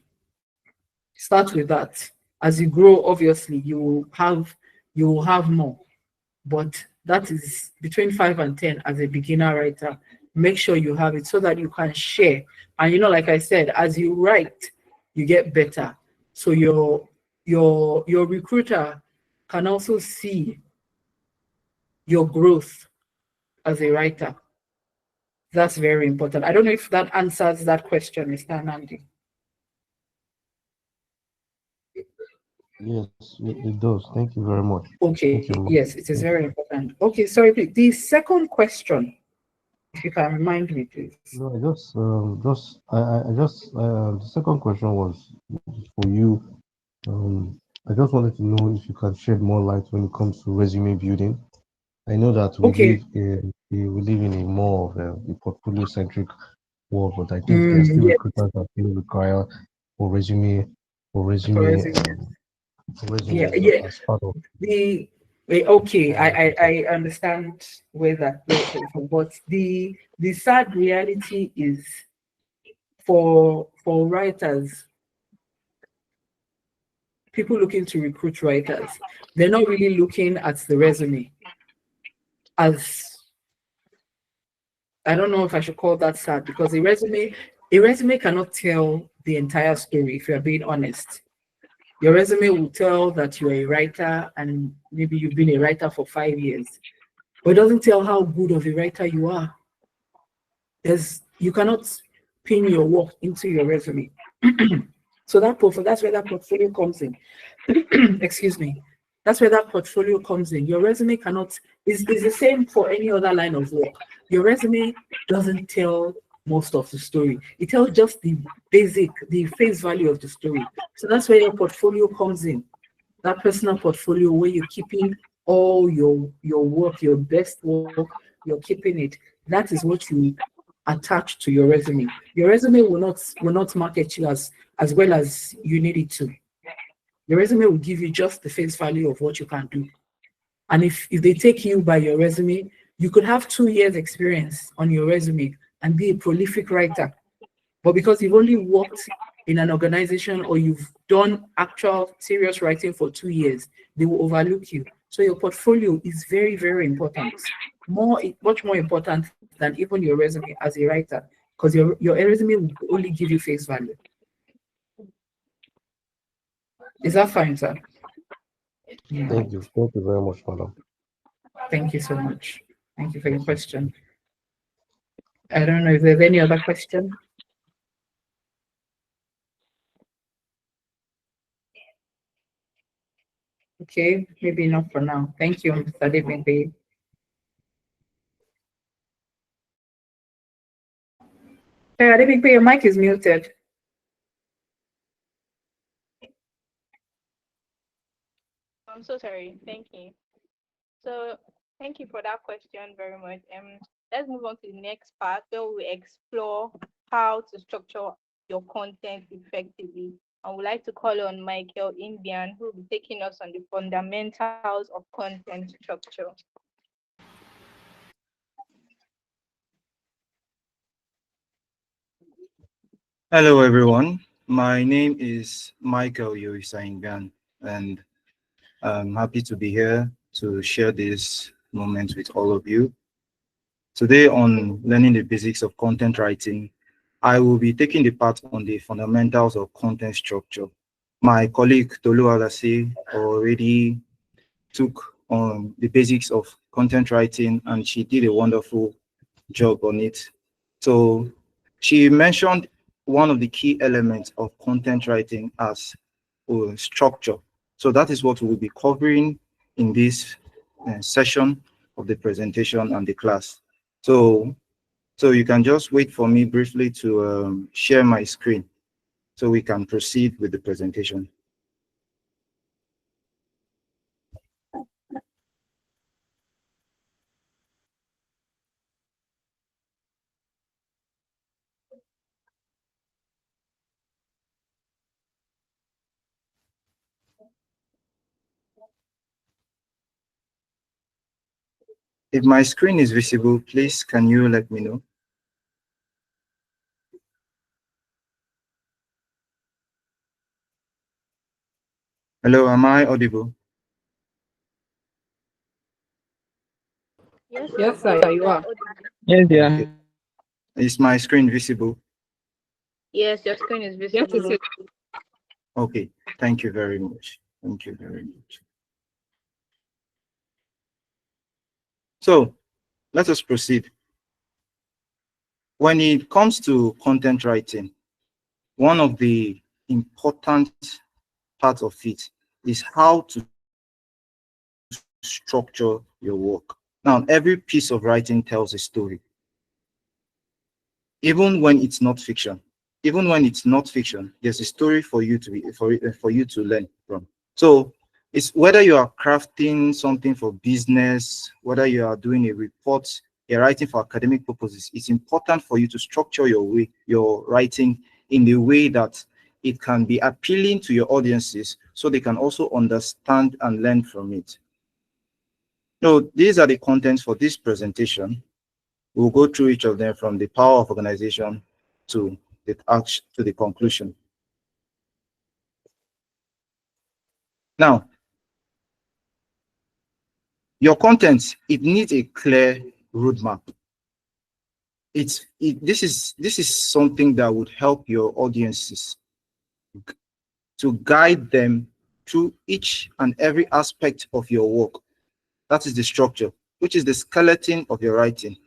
Start with that. As you grow, obviously you will have more, but that is between 5 and 10 as a beginner writer. Make sure you have it so that you can share. And like I said, as you write, you get better. So your recruiter can also see your growth as a writer. That's very important. I don't know if that answers that question, Mr. Nandi. Yes, it does. Thank you very much. Okay, Thank you. yes, it is very important. Okay, sorry, please. The second question, if you can remind me, please. No, the second question was for you. I just wanted to know if you can shed more light when it comes to resume building. I know that Okay. we live in a more of a portfolio centric world, but I think there are still Yes, recruiters that still require for resume for for resume resume. for resume Yeah, yeah. as part of. Okay, I understand where that goes from, but the sad reality is for writers, people looking to recruit writers, they're not really looking at the resume as, I don't know if I should call that sad, because a resume cannot tell the entire story, if you're being honest. Your resume will tell that you're a writer and maybe you've been a writer for 5 years, but it doesn't tell how good of a writer you are. You cannot pin your work into your resume. So that's where that portfolio comes in. Excuse me. That's where that portfolio comes in. Your resume is the same for any other line of work. Your resume doesn't tell most of the story. It tells just the face value of the story. So that's where your portfolio comes in. That personal portfolio where you're keeping all your work, your best work, you're keeping it. That is what you attach to your resume. Your resume will not market you as well as you need it to. Your resume will give you just the face value of what you can do. And if they take you by your resume, you could have 2 years experience on your resume and be a prolific writer. But because you've only worked in an organization or you've done actual serious writing for 2 years, they will overlook you. So your portfolio is very, very important. Much more important than even your resume as a writer, because your resume will only give you face value. Is that fine, sir? Yeah. Thank you. Thank you very much, madam. Thank you so much. Thank you for your question. I don't know if there's any other question. Okay, maybe not for now. Thank you, Mr. Devin. Hey, your mic is muted. I'm so sorry. Thank you. So thank you for that question very much. Let's move on to the next part where we explore how to structure your content effectively. I would like to call on Michael Indian, who will be taking us on the fundamentals of content structure. Hello, everyone. My name is Michael Yoisaingan, and I'm happy to be here to share this moment with all of you. Today on Learning the Basics of Content Writing, I will be taking the part on the fundamentals of content structure. My colleague Tolu Alase already took on the basics of content writing, and she did a wonderful job on it. So she mentioned one of the key elements of content writing as structure. So that is what we'll be covering in this session of the presentation and the class. So you can just wait for me briefly to share my screen so we can proceed with the presentation. If my screen is visible, please can you let me know? Hello, am I audible? Yes, sir, you are. Yes, yeah. Okay. Is my screen visible? Yes, your screen is Yes, visible. it is. Okay, thank you very much. Thank you very much. So let us proceed. When it comes to content writing, one of the important parts of it is how to structure your work. Now, every piece of writing tells a story, even when it's not fiction. Even when it's not fiction, there's a story for you to for you to learn from. So it's whether you are crafting something for business, whether you are doing a report, you're writing for academic purposes, it's important for you to structure your writing in a way that it can be appealing to your audiences so they can also understand and learn from it. So these are the contents for this presentation. We'll go through each of them from the power of organization to the conclusion. Now, your content, it needs a clear roadmap. This is something that would help your audiences to guide them through each and every aspect of your work. That is the structure, which is the skeleton of your writing.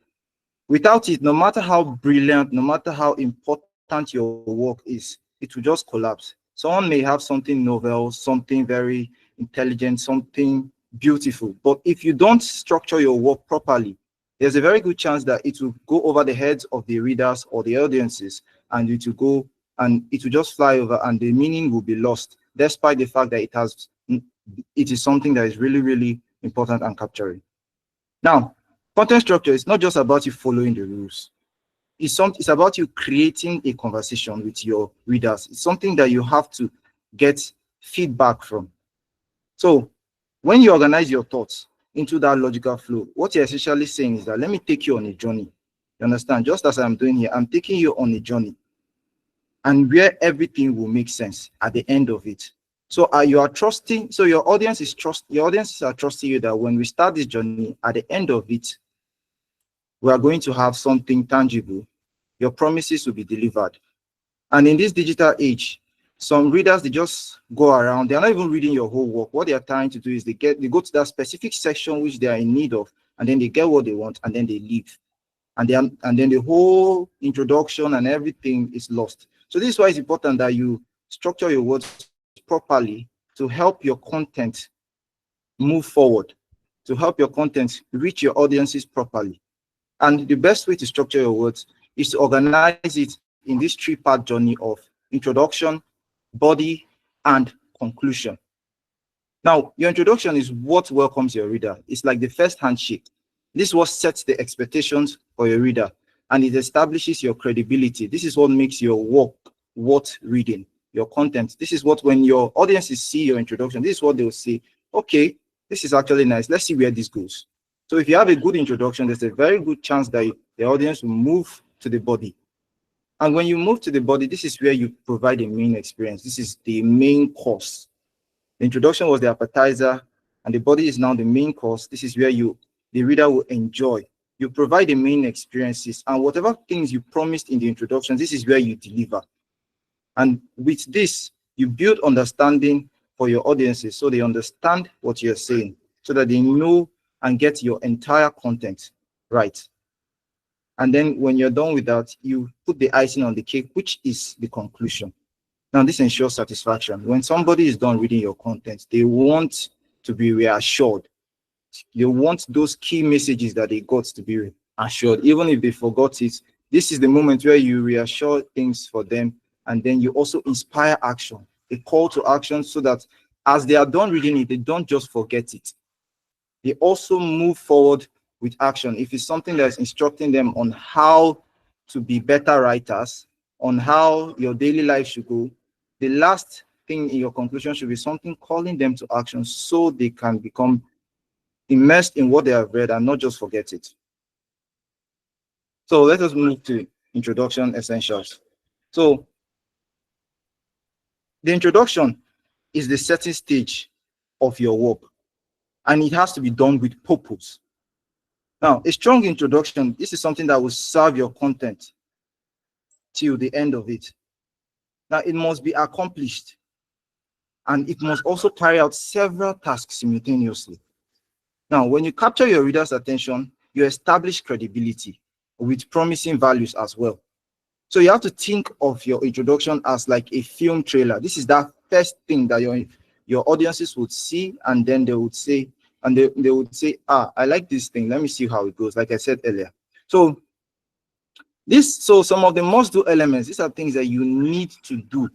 Without it, no matter how brilliant, no matter how important your work is, it will just collapse. Someone may have something novel, something very intelligent, something beautiful, but if you don't structure your work properly, there's a very good chance that it will go over the heads of the readers or the audiences, and it will just fly over, and the meaning will be lost, despite the fact that it is something that is really, really important and capturing. Now, content structure is not just about you following the rules. It's about you creating a conversation with your readers. It's something that you have to get feedback from. So when you organize your thoughts into that logical flow, what you're essentially saying is that let me take you on a journey. You understand? Just as I'm doing here, I'm taking you on a journey, and where everything will make sense at the end of it. So you are trusting, so your audiences are trusting you that when we start this journey, at the end of it, we are going to have something tangible. Your promises will be delivered. And in this digital age, some readers, they just go around. They're not even reading your whole work. What they are trying to do is they go to that specific section which they are in need of, and then they get what they want, and then they leave. And then the whole introduction and everything is lost. So this is why it's important that you structure your words properly to help your content move forward, to help your content reach your audiences properly. And the best way to structure your words is to organize it in this three-part journey of introduction, body, and conclusion. Now, your introduction is what welcomes your reader. It's like the first handshake. This is what sets the expectations for your reader, and it establishes your credibility. This is what makes your work worth reading, your content. This is what, when your audiences see your introduction, this is what they'll say, okay, this is actually nice. Let's see where this goes. So if you have a good introduction, there's a very good chance that the audience will move to the body. And when you move to the body, this is where you provide a main experience. This is the main course. The introduction was the appetizer, and the body is now the main course. This is where the reader will enjoy. You provide the main experiences, and whatever things you promised in the introduction, this is where you deliver. And with this, you build understanding for your audiences so they understand what you're saying, so that they know and get your entire content right. And then when you're done with that, you put the icing on the cake, which is the conclusion. Now, this ensures satisfaction. When somebody is done reading your content, they want to be reassured. They want those key messages that they got to be assured, even if they forgot it. This is the moment where you reassure things for them, and then you also inspire action, a call to action, so that as they are done reading it, they don't just forget it. They also move forward with action. If it's something that's instructing them on how to be better writers, on how your daily life should go, the last thing in your conclusion should be something calling them to action so they can become immersed in what they have read and not just forget it. So let us move to introduction essentials. So the introduction is the setting stage of your work, and it has to be done with purpose. Now, a strong introduction, this is something that will serve your content till the end of it. Now, it must be accomplished, and it must also carry out several tasks simultaneously. Now, when you capture your reader's attention, you establish credibility with promising values as well. So you have to think of your introduction as like a film trailer. This is that first thing that your audiences would see, and then they would say, they would say, I like this thing. Let me see how it goes, like I said earlier. So some of the must-do elements, these are things that you need to do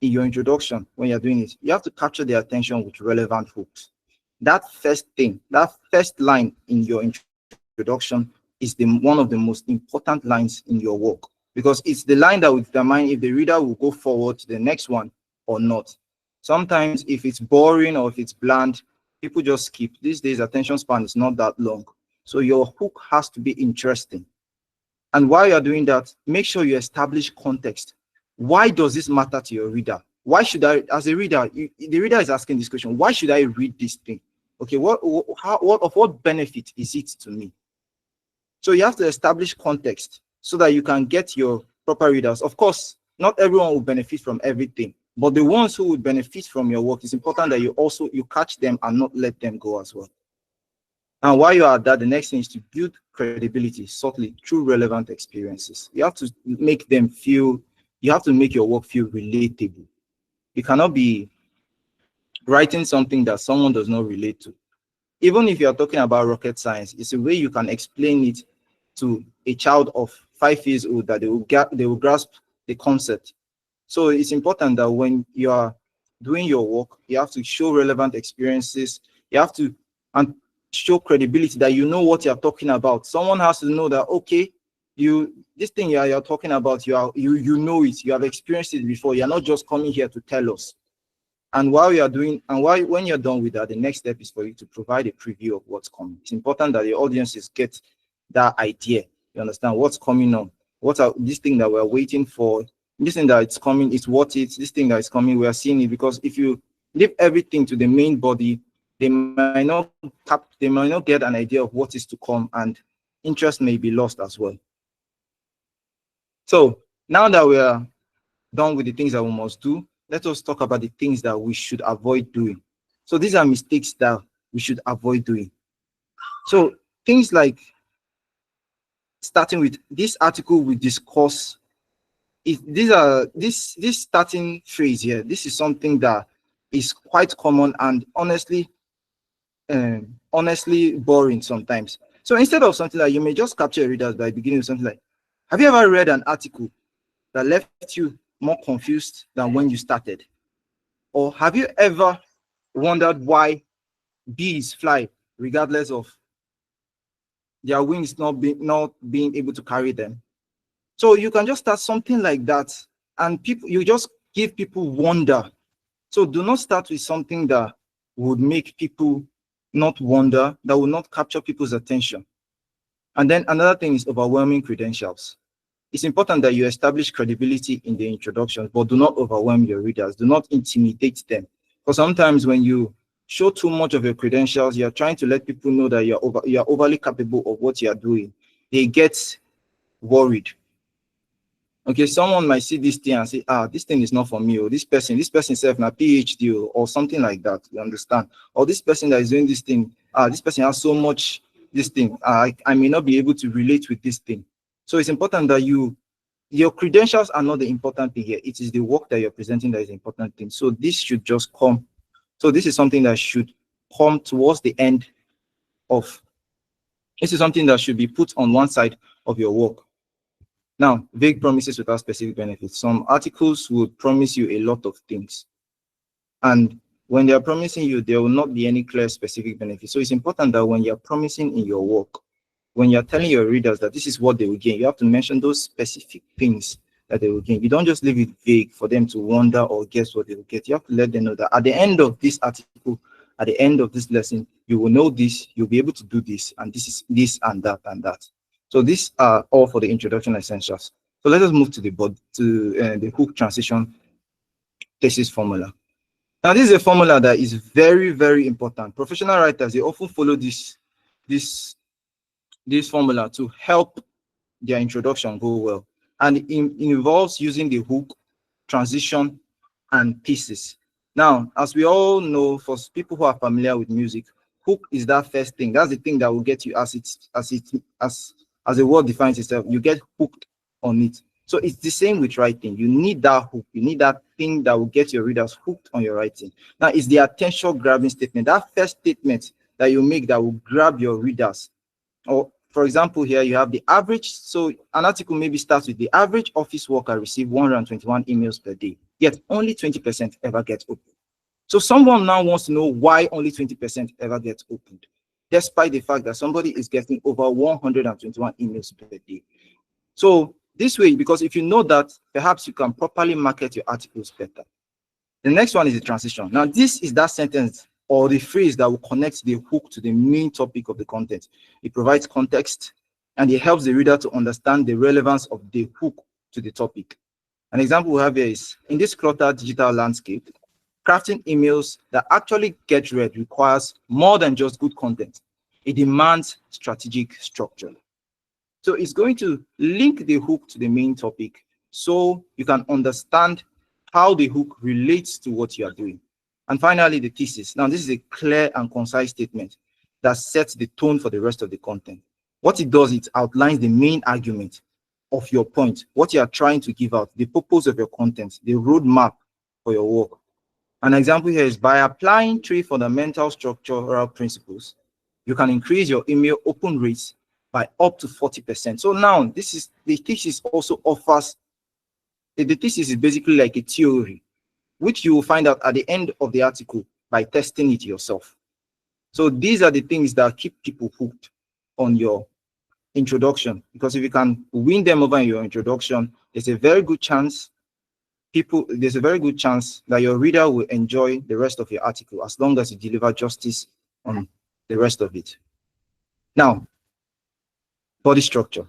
in your introduction when you're doing it. You have to capture their attention with relevant hooks. That first thing, that first line in your introduction is one of the most important lines in your work, because it's the line that will determine if the reader will go forward to the next one or not. Sometimes if it's boring or if it's bland, people just skip. These days, attention span is not that long. So your hook has to be interesting. And while you're doing that, make sure you establish context. Why does this matter to your reader? Why should I, as a reader, the reader is asking this question, why should I read this thing? Okay, what benefit is it to me? So you have to establish context so that you can get your proper readers. Of course, not everyone will benefit from everything, but the ones who will benefit from your work, it's important that you catch them and not let them go as well. And while you are at that, the next thing is to build credibility subtly through relevant experiences. You have to make them feel, you have to make your work feel relatable. You cannot be writing something that someone does not relate to. Even if you are talking about rocket science, it's a way you can explain it to a child of 5 years old that they will grasp the concept. So it's important that when you are doing your work, you have to show relevant experiences. You have to show credibility that you know what you're talking about. Someone has to know that, okay, this thing you're talking about, you know it, you have experienced it before. You're not just coming here to tell us. And when you're done with that, the next step is for you to provide a preview of what's coming. It's important that the audiences get that idea. You understand what's coming on. What are this thing that we're waiting for? This thing that it's coming is what it's. This thing that is coming, we are seeing it. Because if you leave everything to the main body, they might not get an idea of what is to come, and interest may be lost as well. So now that we are done with the things that we must do, let us talk about the things that we should avoid doing. So these are mistakes that we should avoid doing. So things like, starting with this article we discuss, this starting phrase here, this is something that is quite common and honestly boring sometimes. So instead of something like, you may just capture your readers by beginning with something like, have you ever read an article that left you more confused than when you started? Or have you ever wondered why bees fly regardless of their wings not being able to carry them? So you can just start something like that, and you just give people wonder. So do not start with something that would make people not wonder, that will not capture people's attention. And then another thing is overwhelming credentials. It's important that you establish credibility in the introduction, but do not overwhelm your readers. Do not intimidate them. Because sometimes when you show too much of your credentials, you're trying to let people know that you're overly capable of what you're doing. They get worried. Okay, someone might see this thing and say, this thing is not for me, or this person self na PhD or something like that, you understand? Or this person that is doing this thing, this person has so much this thing, I may not be able to relate with this thing. So it's important that your credentials are not the important thing here. It is the work that you're presenting that is the important thing. So this should just come. So this is something that should come towards the end of, this is something that should be put on one side of your work. Now, vague promises without specific benefits. Some articles would promise you a lot of things. And when they are promising you, there will not be any clear specific benefits. So it's important that when you're promising in your work, when you're telling your readers that this is what they will gain, you have to mention those specific things that they will gain. You don't just leave it vague for them to wonder or guess what they will get. You have to let them know that at the end of this article, at the end of this lesson, you will know this, you'll be able to do this, and this is this and that and that. So these are all for the introduction essentials. So let us move to the hook transition thesis formula. Now, this is a formula that is very, very important. Professional writers, they often follow this formula to help their introduction go well. And it involves using the hook, transition, and thesis. Now, as we all know, for people who are familiar with music, hook is that first thing. That's the thing that will get you as the word defines itself. You get hooked on it. So it's the same with writing. You need that hook. You need that thing that will get your readers hooked on your writing. Now, it's the attention grabbing statement. That first statement that you make that will grab your readers. Or, for example, here you have the average. So an article maybe starts with the average office worker receive 121 emails per day, yet only 20% ever get opened. So someone now wants to know why only 20% ever get opened, despite the fact that somebody is getting over 121 emails per day. So this way, because if you know that, perhaps you can properly market your articles better. The next one is the transition. Now, this is that sentence or the phrase that will connect the hook to the main topic of the content. It provides context and it helps the reader to understand the relevance of the hook to the topic. An example we have here is, in this cluttered digital landscape, crafting emails that actually get read requires more than just good content. It demands strategic structure. So it's going to link the hook to the main topic so you can understand how the hook relates to what you are doing. And finally, the thesis. Now, this is a clear and concise statement that sets the tone for the rest of the content. What it does, it outlines the main argument of your point, what you are trying to give out, the purpose of your content, the roadmap for your work. An example here is, by applying 3 fundamental structural principles, you can increase your email open rates by up to 40%. So now this is the thesis also offers, the thesis is basically like a theory, which you will find out at the end of the article by testing it yourself. So these are the things that keep people hooked on your introduction, because if you can win them over in your introduction, there's a very good chance that your reader will enjoy the rest of your article, as long as you deliver justice on the rest of it. Now, body structure.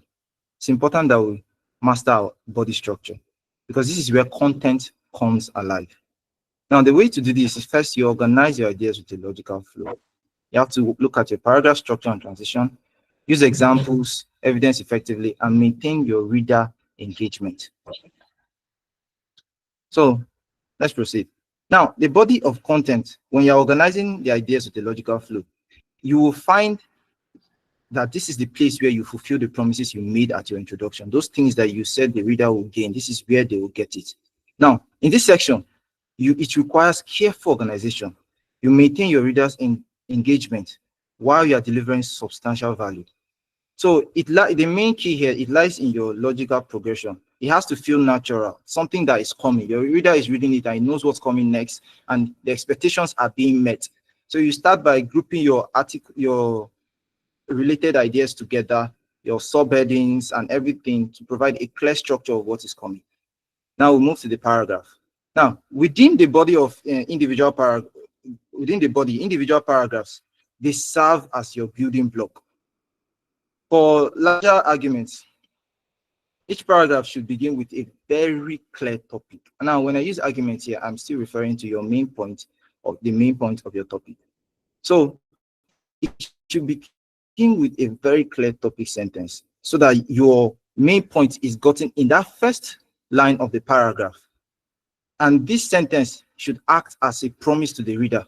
It's important that we master our body structure, because this is where content comes alive. Now, the way to do this is, first, you organize your ideas with a logical flow. You have to look at your paragraph structure and transition, use examples, evidence effectively, and maintain your reader engagement. So let's proceed. Now, the body of content, when you're organizing the ideas with a logical flow, you will find that this is the place where you fulfill the promises you made at your introduction. Those things that you said the reader will gain, this is where they will get it. Now, in this section, it requires careful organization. You maintain your readers' engagement while you are delivering substantial value. So the main key here, it lies in your logical progression. It has to feel natural, something that is coming. Your reader is reading it and he knows what's coming next, and the expectations are being met. So you start by grouping your related ideas together, your subheadings and everything, to provide a clear structure of what is coming. Now we move to the paragraph. Now, within the body of individual paragraphs, they serve as your building block. For larger arguments, each paragraph should begin with a very clear topic. Now, when I use arguments here, I'm still referring to your main point, or the main point of your topic. So it should begin with a very clear topic sentence, so that your main point is gotten in that first line of the paragraph. And this sentence should act as a promise to the reader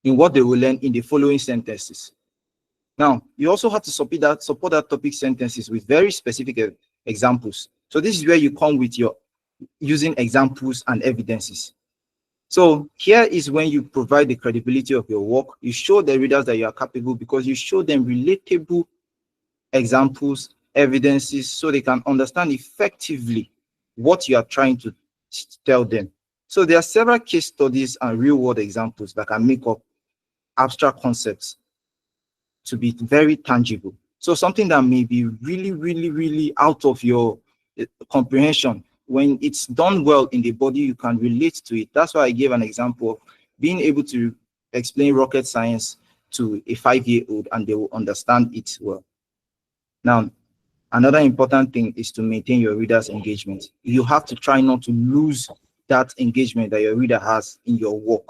in what they will learn in the following sentences. Now, you also have to support that topic sentences with very specific examples. So this is where you come with your using examples and evidences. So here is when you provide the credibility of your work. You show the readers that you are capable, because you show them relatable examples, evidences, so they can understand effectively what you are trying to tell them. So there are several case studies and real-world examples that can make up abstract concepts to be very tangible. So something that may be really, really, really out of your comprehension, when it's done well in the body, you can relate to it. That's why I gave an example of being able to explain rocket science to a 5-year-old and they will understand it well. Now, another important thing is to maintain your reader's engagement. You have to try not to lose that engagement that your reader has in your work.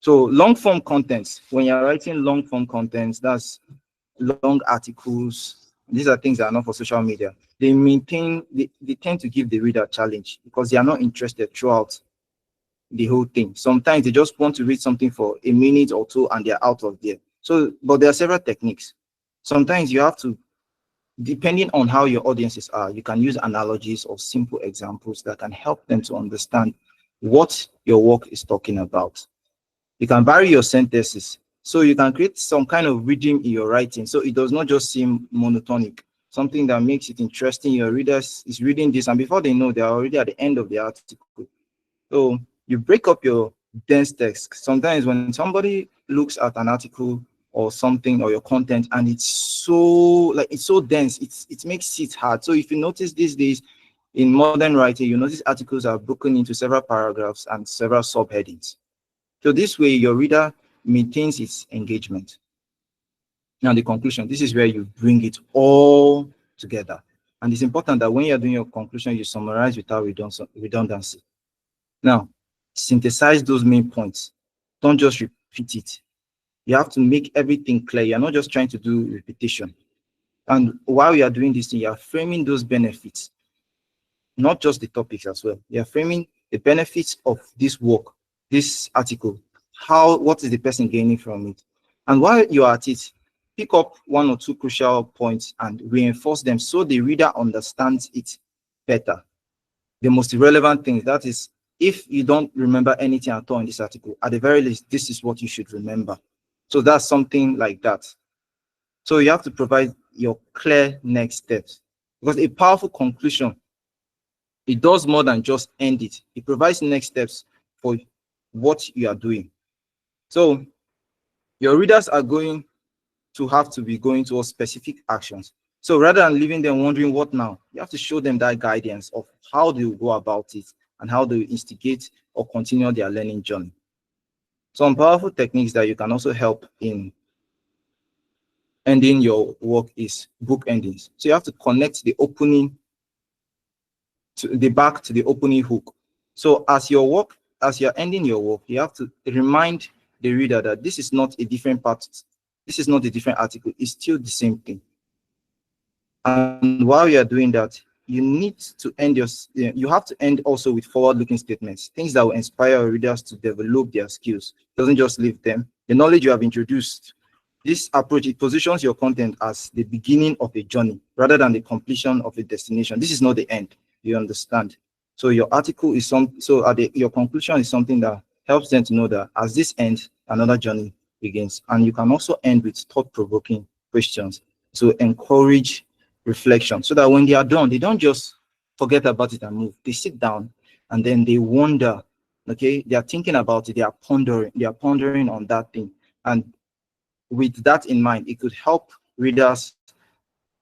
So long form contents, when you're writing long form contents, that's long articles, these are things that are not for social media. They tend to give the reader a challenge because they are not interested throughout the whole thing. Sometimes they just want to read something for a minute or two and they're out of there. So, but there are several techniques. Sometimes you have to, depending on how your audiences are, you can use analogies or simple examples that can help them to understand what your work is talking about. You can vary your sentences, so you can create some kind of rhythm in your writing, so it does not just seem monotonic, something that makes it interesting. Your readers is reading this, and before they know, they are already at the end of the article. So you break up your dense text. Sometimes when somebody looks at an article or something or your content and it's so dense, it makes it hard. So if you notice these days in modern writing, you notice articles are broken into several paragraphs and several subheadings. So this way your reader maintains its engagement. Now the conclusion, this is where you bring it all together. And it's important that when you're doing your conclusion, you summarize without redundancy. Now, synthesize those main points. Don't just repeat it. You have to make everything clear. You're not just trying to do repetition. And while you are doing this thing, you are framing those benefits, not just the topics as well. You are framing the benefits of this work, this article. What is the person gaining from it? And while you are at it, pick up one or two crucial points and reinforce them so the reader understands it better. The most relevant thing, that is, if you don't remember anything at all in this article, at the very least, this is what you should remember. So that's something like that. So you have to provide your clear next steps, because a powerful conclusion, it does more than just end it. It provides next steps for what you are doing. So your readers are going to have to be going towards specific actions. So rather than leaving them wondering what now, you have to show them that guidance of how they will go about it and how they will instigate or continue their learning journey. Some powerful techniques that you can also help in ending your work is book endings. So you have to connect the opening to the back to the opening hook. So as you're ending your work, you have to remind the reader that this is not a different part. This is not a different article. It's still the same thing. And while you are doing that, you need to end you have to end also with forward-looking statements, things that will inspire your readers to develop their skills. It doesn't just leave them. The knowledge you have introduced, this approach, it positions your content as the beginning of a journey rather than the completion of a destination. This is not the end. You understand? So your article is your conclusion is something that helps them to know that as this ends, another journey begins. And you can also end with thought-provoking questions to encourage reflection, so that when they are done, they don't just forget about it and move. They sit down and then they wonder, okay, they are thinking about it, they are pondering on that thing. And with that in mind, it could help readers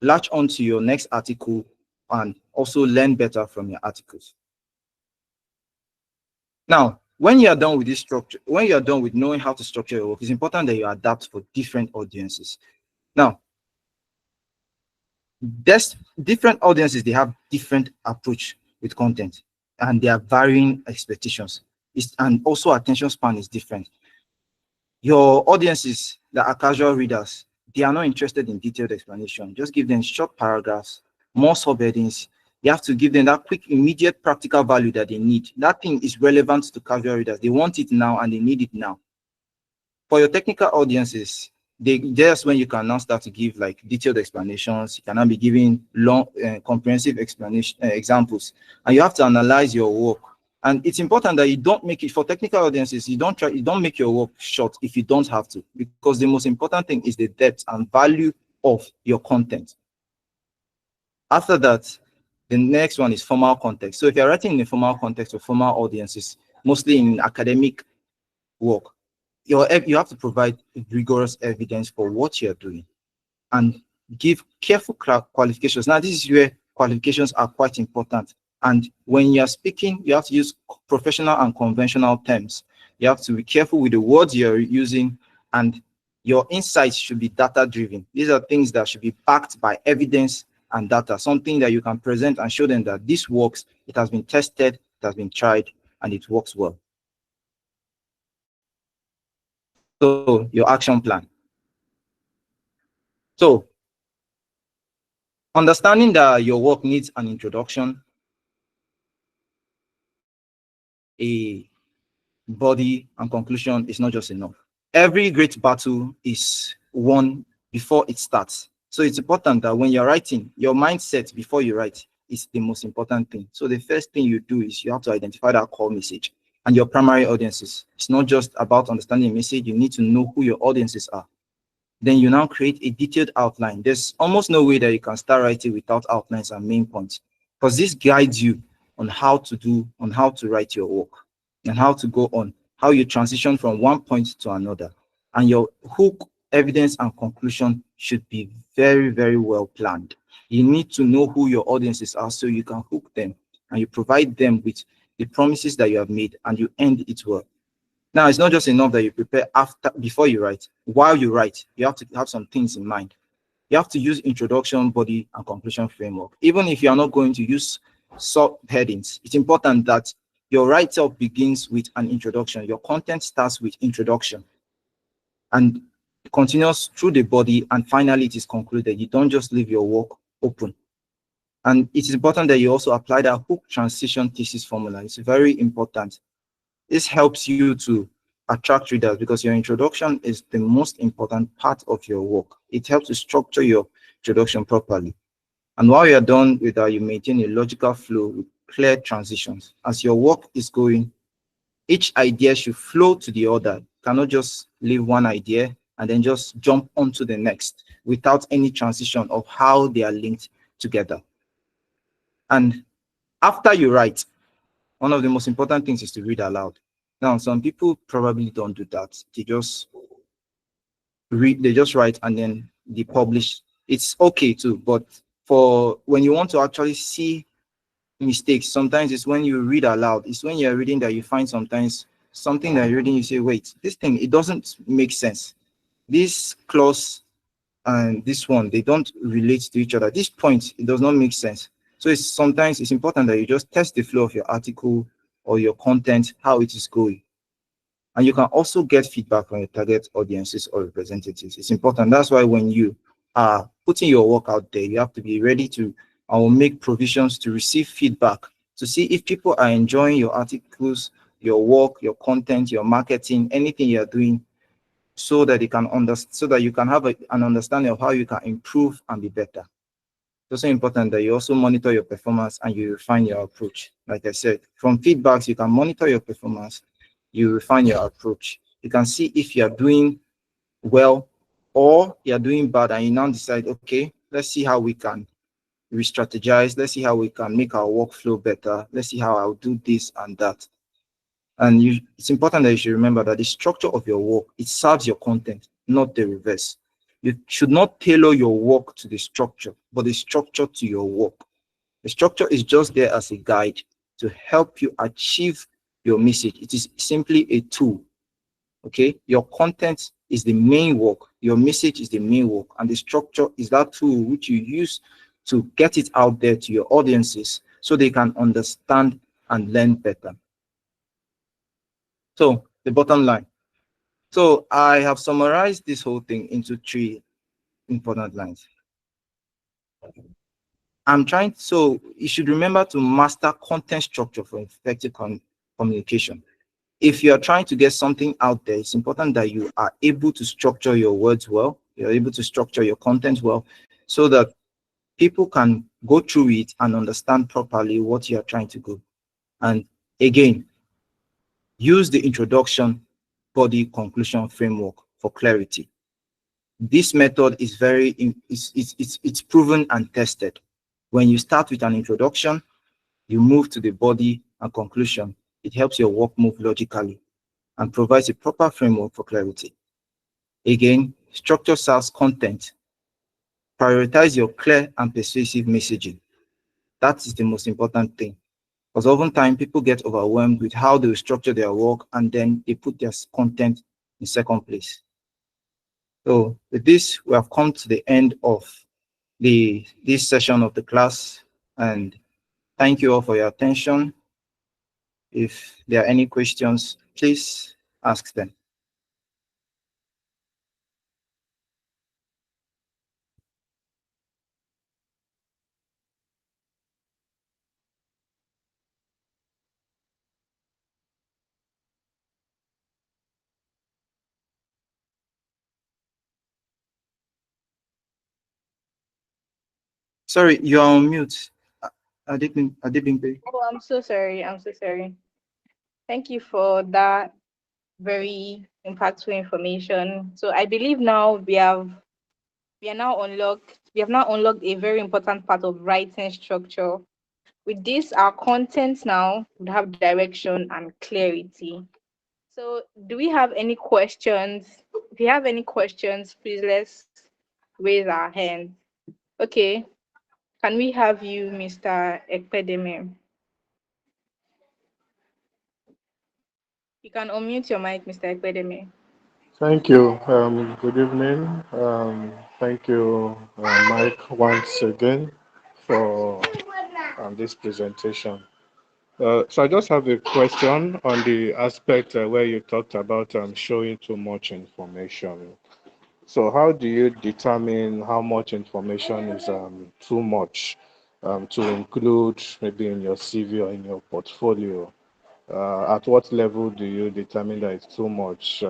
latch onto your next article and also learn better from your articles. Now, when you are done with this structure, when you are done with knowing how to structure your work, it's important that you adapt for different audiences. Now, there's different audiences, they have different approach with content and they are varying expectations. And also attention span is different. Your audiences that are casual readers, they are not interested in detailed explanation. Just give them short paragraphs, more subheadings. You have to give them that quick, immediate practical value that they need. That thing is relevant to casual readers. They want it now and they need it now. For your technical audiences, there's when you can now start to give like detailed explanations. You cannot be giving long, comprehensive examples, and you have to analyze your work. And it's important that you don't make it, for technical audiences, you don't make your work short if you don't have to, because the most important thing is the depth and value of your content. After that, the next one is formal context. So if you're writing in a formal context or formal audiences, mostly in academic work, you have to provide rigorous evidence for what you're doing and give careful qualifications. Now, this is where qualifications are quite important. And when you're speaking, you have to use professional and conventional terms. You have to be careful with the words you're using, and your insights should be data-driven. These are things that should be backed by evidence and data, something that you can present and show them that this works, it has been tested, it has been tried, and it works well. So your action plan. So understanding that your work needs an introduction, a body, and conclusion is not just enough. Every great battle is won before it starts. So it's important that when you're writing, your mindset before you write is the most important thing. So the first thing you do is you have to identify that core message and your primary audiences. It's not just about understanding the message, you need to know who your audiences are. Then you now create a detailed outline. There's almost no way that you can start writing without outlines and main points, because this guides you on how to write your work and how to go on, how you transition from one point to another. And your hook, evidence, and conclusion should be very, very well planned. You need to know who your audiences are so you can hook them and you provide them with the promises that you have made and you end it well. Now, it's not just enough that you prepare before you write. While you write, you have to have some things in mind. You have to use introduction, body, and conclusion framework. Even if you are not going to use subheadings, it's important that your write-up begins with an introduction. Your content starts with introduction and continues through the body, and finally it is concluded. You don't just leave your work open. And it is important that you also apply that hook transition thesis formula. It's very important. This helps you to attract readers because your introduction is the most important part of your work. It helps to structure your introduction properly. And while you're done with that, you maintain a logical flow with clear transitions. As your work is going, each idea should flow to the other. You cannot just leave one idea and then just jump onto the next without any transition of how they are linked together. And after you write, one of the most important things is to read aloud. Now, some people probably don't do that. They just write and then they publish. It's okay too, but for when you want to actually see mistakes, sometimes it's when you read aloud. It's when you're reading that you find sometimes something that you're reading, you say, wait, this thing, it doesn't make sense. This clause and this one, they don't relate to each other. This point, it does not make sense. So sometimes it's important that you just test the flow of your article or your content, how it is going. And you can also get feedback from your target audiences or representatives. It's important. That's why when you are putting your work out there, you have to be ready to make provisions to receive feedback to see if people are enjoying your articles, your work, your content, your marketing, anything you're doing, so that they can understand, so that you can have an understanding of how you can improve and be better. It's also important that you also monitor your performance and you refine your approach. Like I said, from feedbacks, you can monitor your performance, you refine your approach. You can see if you're doing well or you're doing bad, and you now decide, okay, let's see how we can re-strategize. Let's see how we can make our workflow better. Let's see how I'll do this and that. And it's important that you should remember that the structure of your work, it serves your content, not the reverse. You should not tailor your work to the structure, but the structure to your work. The structure is just there as a guide to help you achieve your message. It is simply a tool. Okay, your content is the main work, your message is the main work, and the structure is that tool which you use to get it out there to your audiences so they can understand and learn better. So the bottom line. So I have summarized this whole thing into 3 important lines. So you should remember to master content structure for effective communication. If you are trying to get something out there, it's important that you are able to structure your words well, you're able to structure your content well, so that people can go through it and understand properly what you are trying to do. And again, use the introduction, body, conclusion framework for clarity. This method is it's proven and tested. When you start with an introduction, you move to the body and conclusion. It helps your work move logically and provides a proper framework for clarity. Again, structure serves content. Prioritize your clear and persuasive messaging. That is the most important thing. Because oftentimes people get overwhelmed with how they structure their work and then they put their content in second place. So with this, we have come to the end of this session of the class, and thank you all for your attention. If there are any questions, please ask them. Sorry, you are on mute. Adebimpe. Oh, I'm so sorry. I'm so sorry. Thank you for that very impactful information. So I believe now we have now unlocked a very important part of writing structure. With this, our content now would have direction and clarity. So do we have any questions? If you have any questions, please let's raise our hands. Okay. Can we have you, Mr. Ekpedeme? You can unmute your mic, Mr. Ekpedeme. Thank you. Good evening. Thank you, Mike, once again for this presentation. So I just have a question on the aspect where you talked about showing too much information. So how do you determine how much information is too much to include maybe in your CV or in your portfolio? At what level do you determine that it's too much?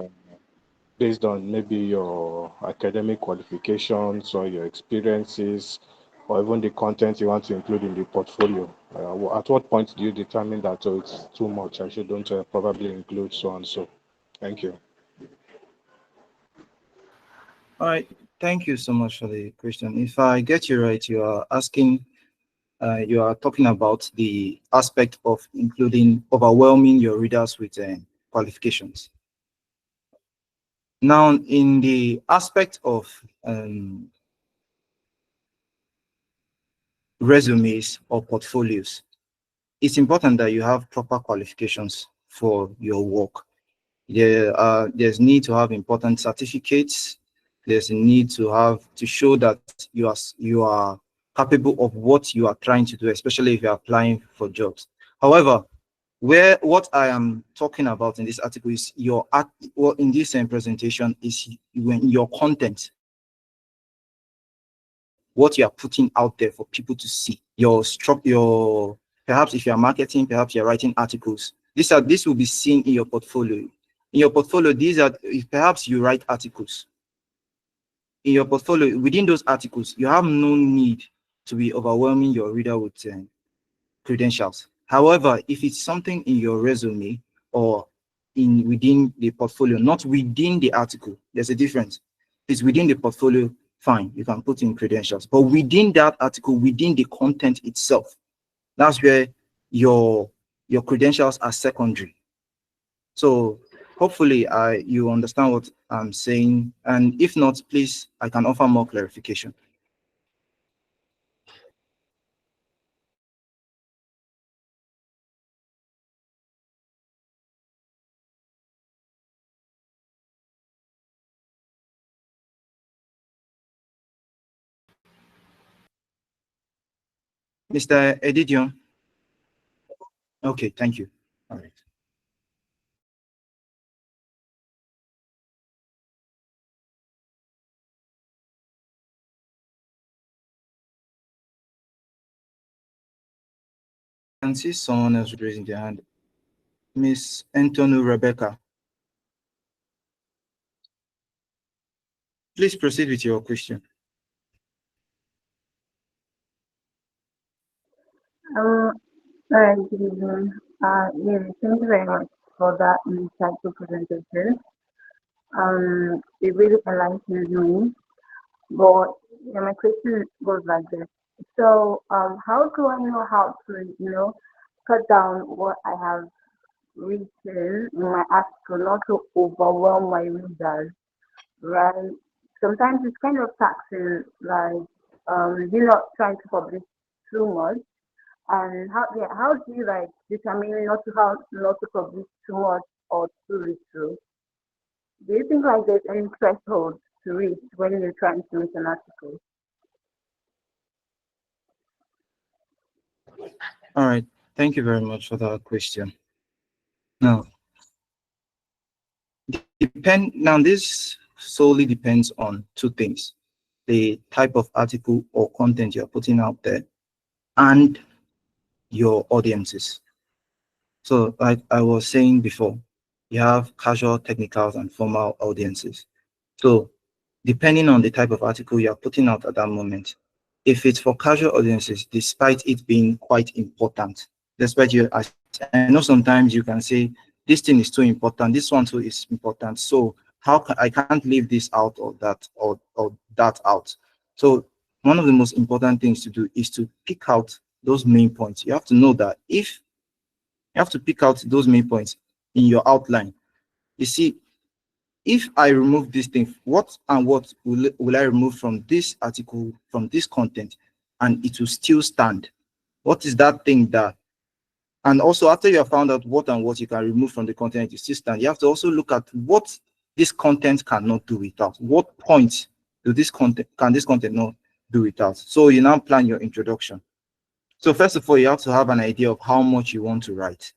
Based on maybe your academic qualifications or your experiences, or even the content you want to include in the portfolio. At what point do you determine that, oh, it's too much, I shouldn't probably include so and so? Thank you. All right, thank you so much for the question. If I get you right, you are asking, you are talking about the aspect of including overwhelming your readers with qualifications. Now, in the aspect of resumes or portfolios, it's important that you have proper qualifications for your work. There's need to have important certificates. There's a need to show that you are capable of what you are trying to do, especially if you're applying for jobs. However, what I am talking about in this article is in this presentation is when your content, what you are putting out there for people to see, perhaps if you are marketing, perhaps you're writing articles. This will be seen in your portfolio. In your portfolio, perhaps you write articles. In your portfolio, within those articles, you have no need to be overwhelming your reader with credentials. However, if it's something in your resume or within the portfolio, not within the article, there's a difference. If it's within the portfolio, fine, you can put in credentials. But within that article, within the content itself, that's where your credentials are secondary. So hopefully you understand what I'm saying. And if not, please, I can offer more clarification. Mr. Edidion. Okay, thank you. All right. I can see someone else raising their hand. Miss Antonio Rebecca. Please proceed with your question. All right, good evening. Yeah, thank you very much for that insightful presentation. It really enlightens me. But yeah, my question goes like this. So, how do I know how to, cut down what I have written in my article, not to overwhelm my readers, right? Sometimes it's kind of taxing, like, you're not trying to publish too much And how do you like determine not to publish too much or too little? Do you think like there's any threshold to reach when you're trying to reach an article? All right. Thank you very much for that question. Now, this solely depends on two things: the type of article or content you're putting out there and your audiences. So like I was saying before, you have casual, technicals, and formal audiences. So depending on the type of article you're putting out at that moment, if it's for casual audiences, despite it being quite important, despite I know sometimes you can say, this thing is too important, this one too is important, so I can't leave this out or that out. So one of the most important things to do is to pick out those main points. You have to know that if you have to pick out those main points in your outline. You see, if I remove this thing, what will I remove from this article, from this content, and it will still stand? What is that thing that? And also, after you have found out what and what you can remove from the content, you still stand. You have to also look at what this content cannot do without. What points this content not do without? So you now plan your introduction. So first of all, you have to have an idea of how much you want to write.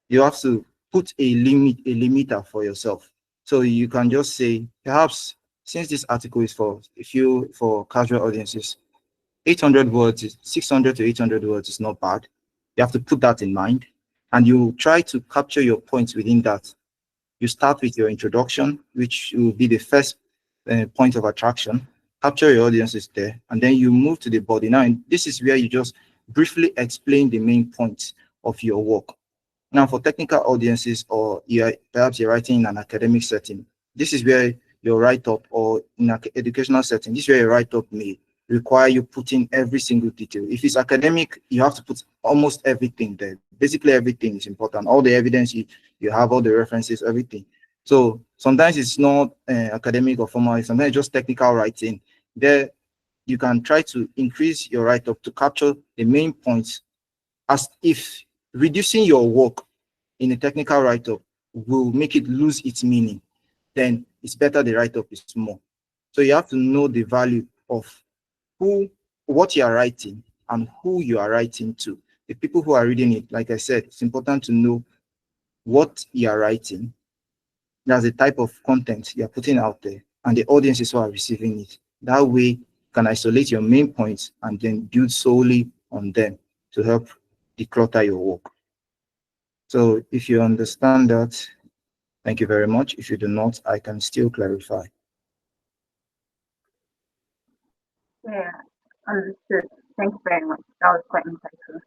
You have to put a limiter for yourself. So you can just say, perhaps since this article is for casual audiences, 800 words, 600 to 800 words is not bad. You have to put that in mind, and you try to capture your points within that. You start with your introduction, which will be the first point of attraction. Capture your audiences there, and then you move to the body. Now, this is where you just briefly explain the main points of your work. Now, for technical audiences, or perhaps you're writing in an academic setting, this is where your write-up, or in an educational setting, this is where your write-up may require you putting every single detail. If it's academic, you have to put almost everything there. Basically, everything is important. All the evidence you have, all the references, everything. So sometimes it's not academic or formal, sometimes it's just technical writing. There, you can try to increase your write-up to capture the main points, as if reducing your work in a technical write-up will make it lose its meaning. Then it's better the write-up is more. So you have to know the value of what you are writing and who you are writing to. The people who are reading it, like I said, it's important to know what you are writing. That's the type of content you are putting out there, and the audiences who are receiving it. That way, you can isolate your main points and then build solely on them to help declutter your work. So if you understand that, thank you very much. If you do not, I can still clarify. Yeah, understood. Thanks very much. That was quite insightful.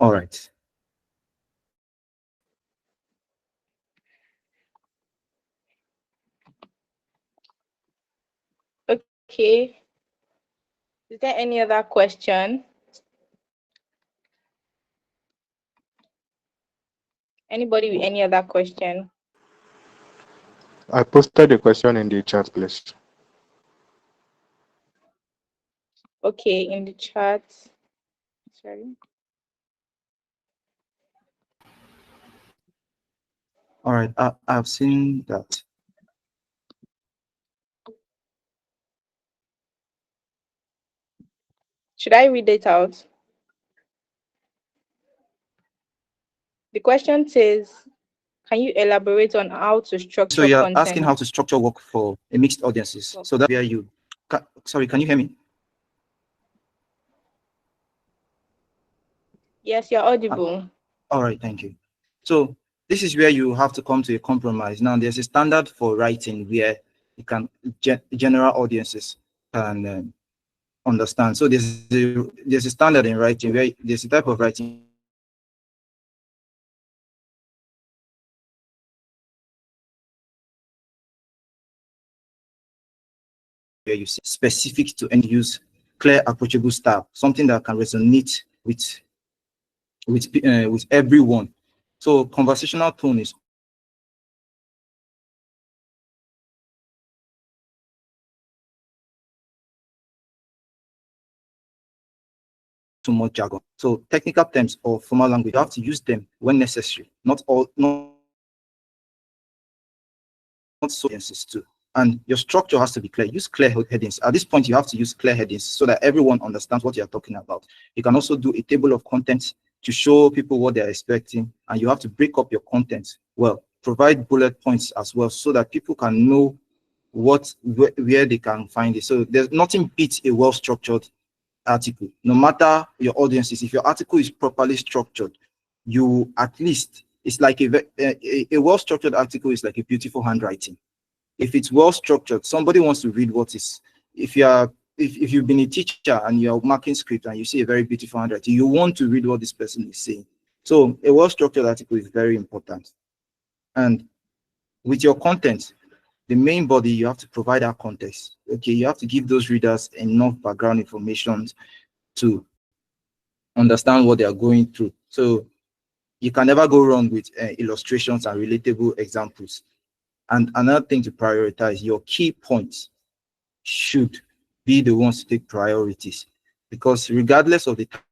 All right. Okay. Is there any other question? Anybody with any other question? I posted a question in the chat, please. Okay, in the chat. Sorry. All right. I've seen that. Should I read it out? The question says, can you elaborate on how to structure So you're content? asking how to structure work for a mixed audiences. So that's where you, sorry, can you hear me? Yes, you're audible. All right, thank you. So this is where you have to come to a compromise. Now, there's a standard for writing where you can general audiences can understand. So there's a standard in writing where there's a type of writing where you say specific to end use, clear, approachable style, something that can resonate with everyone. So conversational tone is too much jargon. So technical terms or formal language, you have to use them when necessary. Not so too. And your structure has to be clear. Use clear headings. At this point, you have to use clear headings so that everyone understands what you're talking about. You can also do a table of contents to show people what they're expecting, and you have to break up your content well. Provide bullet points as well so that people can know where they can find it. So there's nothing beats a well-structured article. No matter your audiences, if your article is properly structured, you at least, it's like a well-structured article is like a beautiful handwriting. If it's well-structured, somebody wants to read what is. If you've been a teacher and you're marking script and you see a very beautiful handwriting, you want to read what this person is saying. So a well-structured article is very important. And with your content, the main body, you have to provide that context. Okay, you have to give those readers enough background information to understand what they are going through. So you can never go wrong with illustrations and relatable examples. And another thing to prioritize, your key points should be the ones to take priorities, because regardless of the type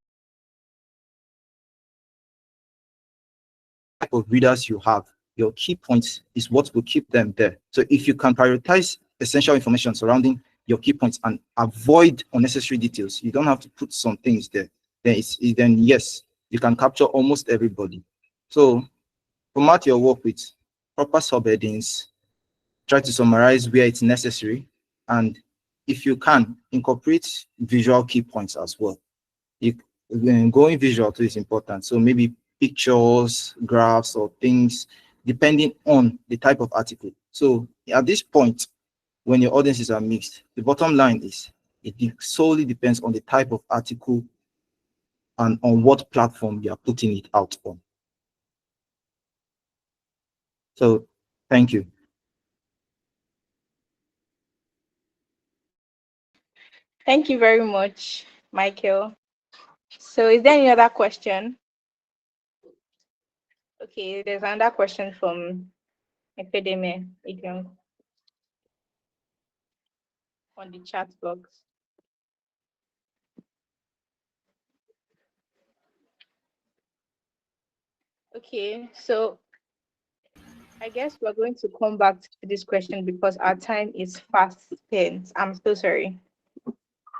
of readers you have, your key points is what will keep them there. So if you can prioritize essential information surrounding your key points and avoid unnecessary details, you don't have to put some things there, then yes, you can capture almost everybody. So format your work with proper subheadings, try to summarize where it's necessary, and if you can, incorporate visual key points as well. Going visual too is important. So maybe pictures, graphs, or things, depending on the type of article. So at this point, when your audiences are mixed, the bottom line is it solely depends on the type of article and on what platform you are putting it out on. So thank you. Thank you very much, Michael. So is there any other question? Okay, there's another question from Epideme on the chat box. Okay, so I guess we're going to come back to this question because our time is fast spent. I'm so sorry.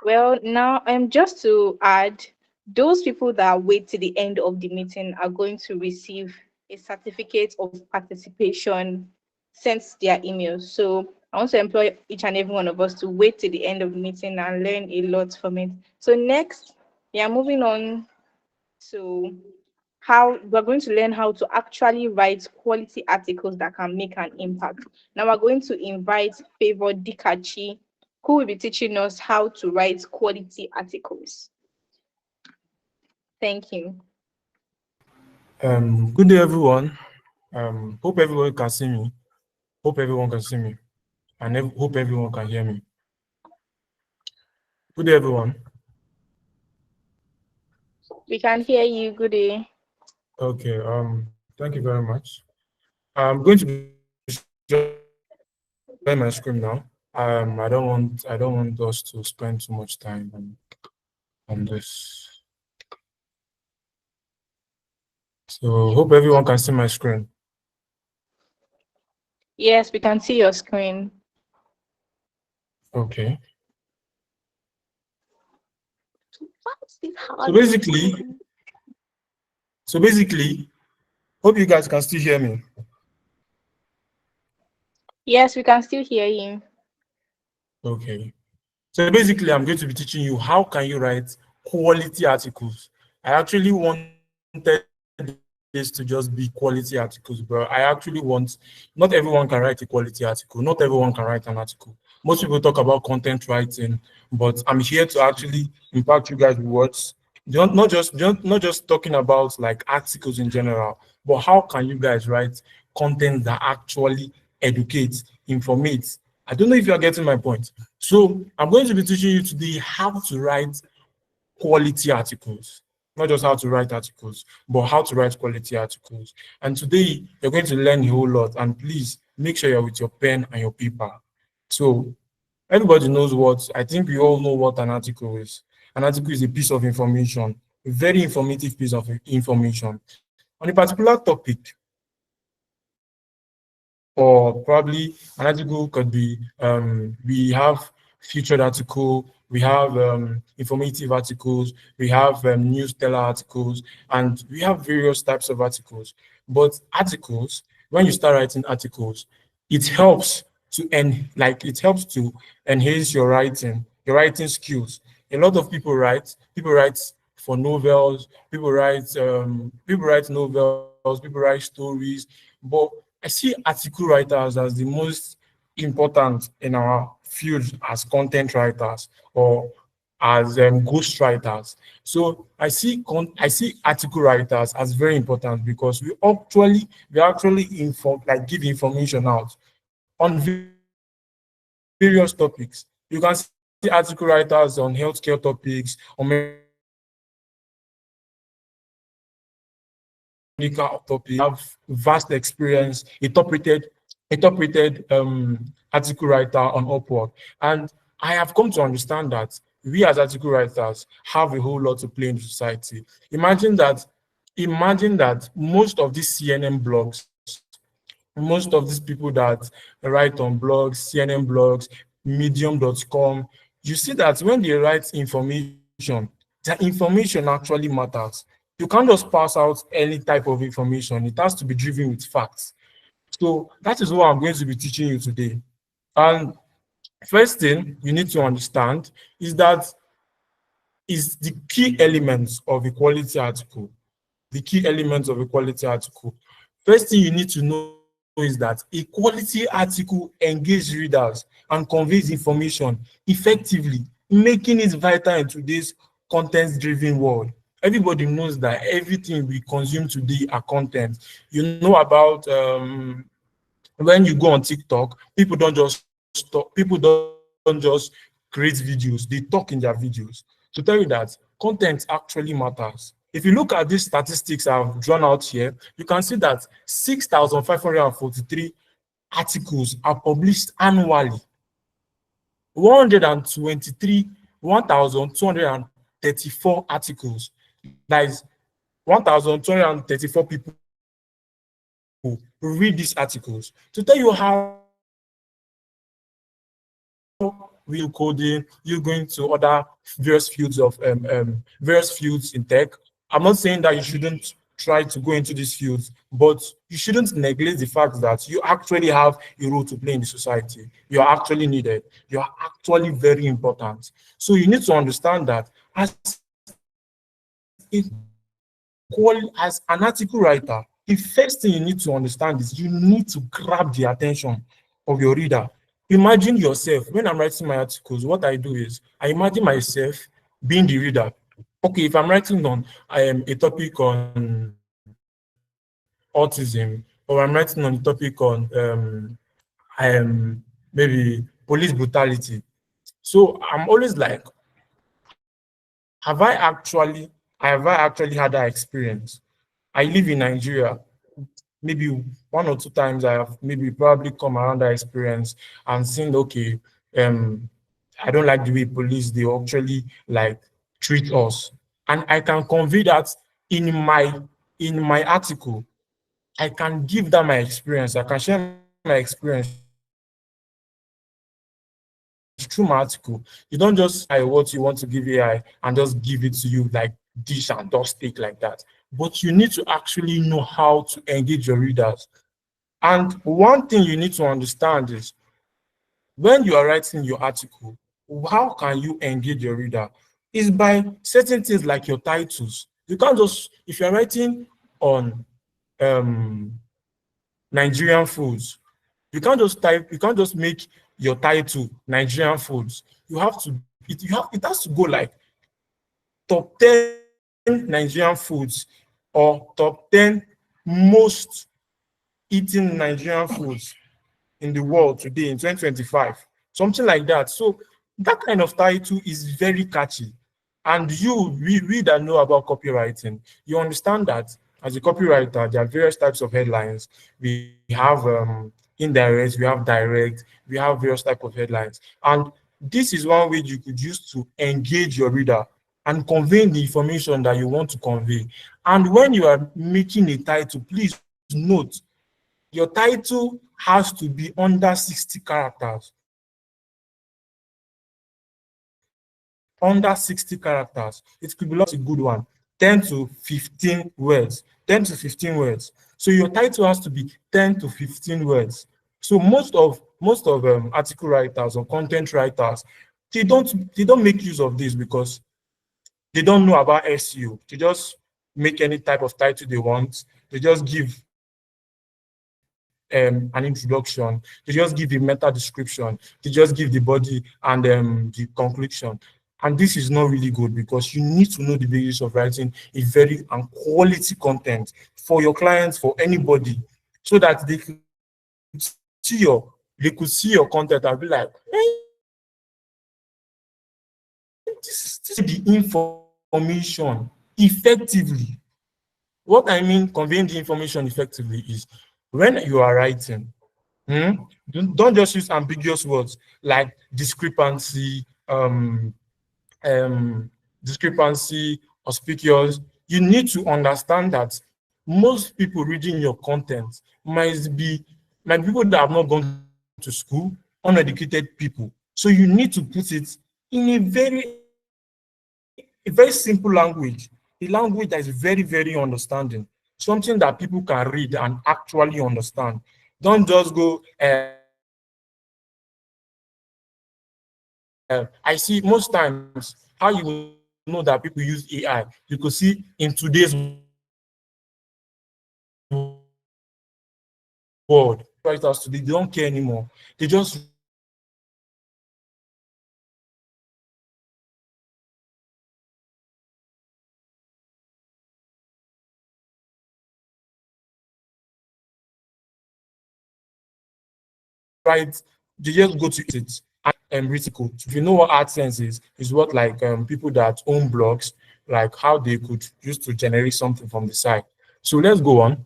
Well, now just to add, those people that wait to the end of the meeting are going to receive a certificate of participation sent to their email. So I want to employ each and every one of us to wait to the end of the meeting and learn a lot from it. So next, we are moving on to how we're going to learn how to actually write quality articles that can make an impact. Now we're going to invite Favor Dikachi, who will be teaching us how to write quality articles. Thank you. Good day, everyone. Hope everyone can see me. Hope everyone can see me. And hope everyone can hear me. Good day, everyone. We can hear you. Good day. Okay. Thank you very much. I'm going to be sharing my screen now. I don't want us to spend too much time on this. So hope everyone can see my screen. Yes, we can see your screen. Okay. So basically, hope you guys can still hear me. Yes, we can still hear you. Okay. So basically, I'm going to be teaching you how can you write quality articles. I actually wanted this to just be quality articles, but I actually want, not everyone can write a quality article. Not everyone can write an article. Most people talk about content writing, but I'm here to actually impact you guys with words. Not just talking about like articles in general, but how can you guys write content that actually educates, informates. I don't know if you are getting my point. So I'm going to be teaching you today how to write quality articles. Not just how to write articles, but how to write quality articles. And today, you're going to learn a whole lot. And please, make sure you're with your pen and your paper. So everybody knows I think we all know what an article is. An article is a piece of information very informative piece of information on a particular topic, or probably an article could be we have featured article, we have informative articles, we have news teller articles, and we have various types of articles. But articles, when you start writing articles, it helps to it helps to enhance your writing skills. A lot of people write for novels, people write novels, people write stories, but I see article writers as the most important in our field as content writers or as ghost writers. So I see article writers as very important because we actually inform, like, give information out on various topics. You can see article writers on healthcare topics, on topic, have vast experience, interpreted article writer on Upwork. And I have come to understand that we as article writers have a whole lot to play in society. Imagine that most of these CNN blogs, most of these people that write on blogs, CNN blogs, medium.com, you see that when they write information, the information actually matters. You can't just pass out any type of information. It has to be driven with facts. So that is what I'm going to be teaching you today. And first thing you need to understand is that is the key elements of a quality article. The key elements of a quality article. First thing you need to know is that a quality article engages readers and conveys information effectively, making it vital in today's content-driven world. Everybody knows that everything we consume today are content. You know about when you go on TikTok, people don't just create videos, they talk in their videos. To tell you that content actually matters. If you look at these statistics I've drawn out here, you can see that 6,543 articles are published annually. 1,234 articles, that is 1,234 people read these articles. To tell you how we coding, you're going to other various fields in tech. I'm not saying that you shouldn't try to go into these fields, but you shouldn't neglect the fact that you actually have a role to play in the society. You are actually needed. You are actually very important. So you need to understand that as an article writer, the first thing you need to understand is you need to grab the attention of your reader. Imagine yourself, when I'm writing my articles, what I do is I imagine myself being the reader. Okay, if I'm writing on a topic on autism, or I'm writing on a topic on maybe police brutality. So I'm always like, have I actually had that experience? I live in Nigeria. Maybe one or two times I have maybe probably come around that experience and seen, okay, I don't like the way police, they actually like treat us. And I can convey that in my article. I can give that my experience. I can share my experience through my article. You don't just say what you want to give AI and just give it to you like dish and dust take like that. But you need to actually know how to engage your readers. And one thing you need to understand is when you are writing your article, how can you engage your reader? Is by certain things like your titles. You can't just, if you're writing on Nigerian foods, you can't just make your title Nigerian foods. You have to, it has to go like top 10 Nigerian foods or top 10 most eaten Nigerian foods in the world today in 2025, something like that. So that kind of title is very catchy. And we that know about copywriting, you understand that as a copywriter, there are various types of headlines. We have indirect, we have direct, we have various types of headlines. And this is one way you could use to engage your reader. and conveying the information that you want to convey. And when you are making a title, please note your title has to be under 60 characters. Under 60 characters. It could be not a good one. 10 to 15 words. 10 to 15 words. So your title has to be 10 to 15 words. So most of article writers or content writers, they don't make use of this because they don't know about SEO. They just make any type of title they want. They just give an introduction. They just give the meta description. They just give the body and the conclusion. And this is not really good because you need to know the basis of writing a very quality content for your clients, for anybody, so that they could see your content and be like, hey, this is the information effectively. What I mean conveying the information effectively is when you are writing, don't just use ambiguous words like discrepancy, auspicious. You need to understand that most people reading your content might be people that have not gone to school, uneducated people. So you need to put it in a very simple language, a language that is very, very understanding, something that people can read and actually understand. Don't just go, I see most times how you know that people use AI. You could see in today's world, writers today, they don't care anymore. They just write, they just go to it and read it. If you know what AdSense is what like people that own blogs, like how they could use to generate something from the site. So let's go on.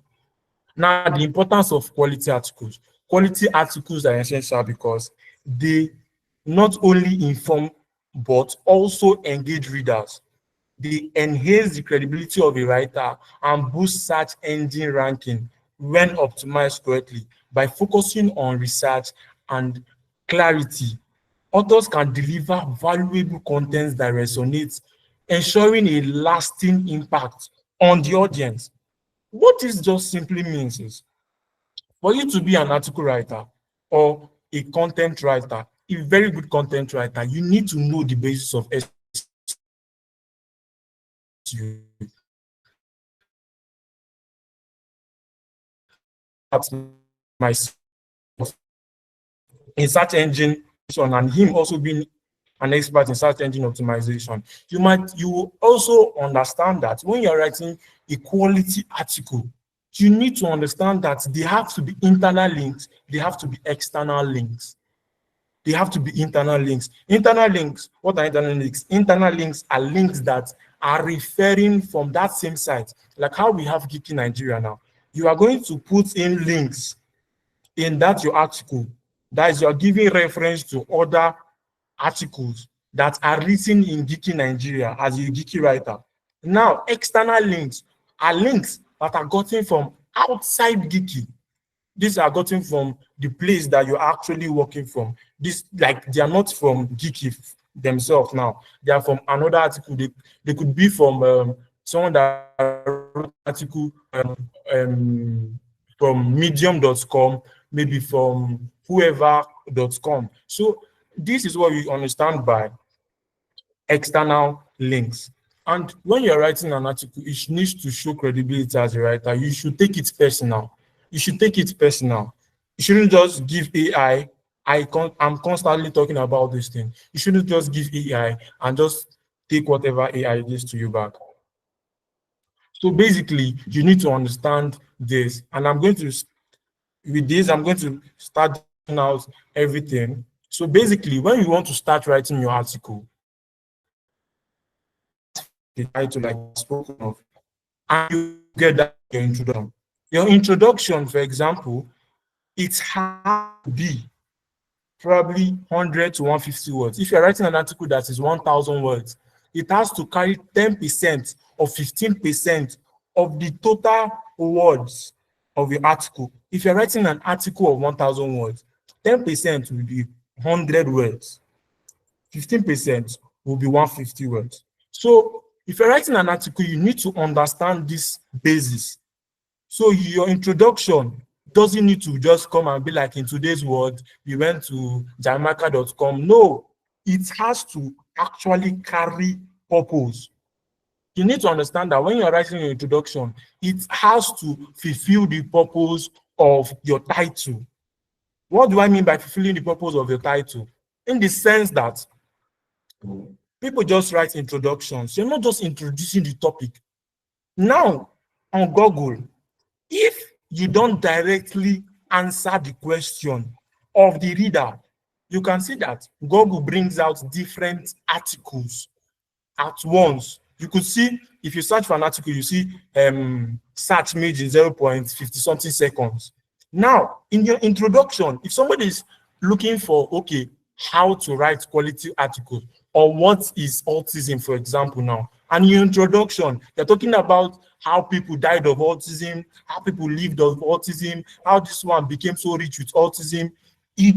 Now, the importance of quality articles. Quality articles are essential because they not only inform but also engage readers. They enhance the credibility of a writer and boost search engine ranking when optimized correctly by focusing on research and clarity. Authors can deliver valuable content that resonates, ensuring a lasting impact on the audience. What this just simply means is for you to be an article writer or a content writer, a very good content writer, you need to know the basis of SEO. That's myself in search engine and him also being an expert in search engine optimization. You will also understand that when you're writing a quality article, you need to understand that they have to be internal links, they have to be external links. They have to be internal links. Internal links, what are internal links? Internal links are links that are referring from that same site, like how we have Geeky Nigeria now. You are going to put in links in that your article, that is, you're giving reference to other articles that are written in Geeky Nigeria as a Geeky writer. Now, external links are links that are gotten from outside Geeky. These are gotten from the place that you're actually working from. This, like, they are not from Geeky themselves now. They are from another article. They could be from someone that wrote an article from medium.com, maybe from whoever.com. So this is what we understand by external links. And when you're writing an article, it needs to show credibility as a writer. You should take it personal. You should take it personal. You shouldn't just give AI. I'm constantly talking about this thing. You shouldn't just give AI and just take whatever AI gives to you back. So basically, you need to understand this. And with this, I'm going to start out everything. So basically, when you want to start writing your article, the title like spoken of, and you get that your introduction. Your introduction, for example, it has to be probably 100 to 150 words. If you're writing an article that is 1,000 words, it has to carry 10% or 15% of the total words of your article. If you're writing an article of 1,000 words, 10% will be 100 words. 15% will be 150 words. So if you're writing an article, you need to understand this basis. So your introduction doesn't need to just come and be like, in today's world, we went to jamaica.com. No, it has to actually carry purpose. You need to understand that when you're writing your introduction, it has to fulfill the purpose of your title. What do I mean by fulfilling the purpose of your title? In the sense that people just write introductions. You're not just introducing the topic. Now, on Google, if you don't directly answer the question of the reader, you can see that Google brings out different articles at once. You could see, if you search for an article, you see search made in 0.50 something seconds. Now, in your introduction, if somebody is looking for, okay, how to write quality articles, or what is autism, for example, now, and your introduction, you're talking about how people died of autism, how people lived of autism, how this one became so rich with autism, you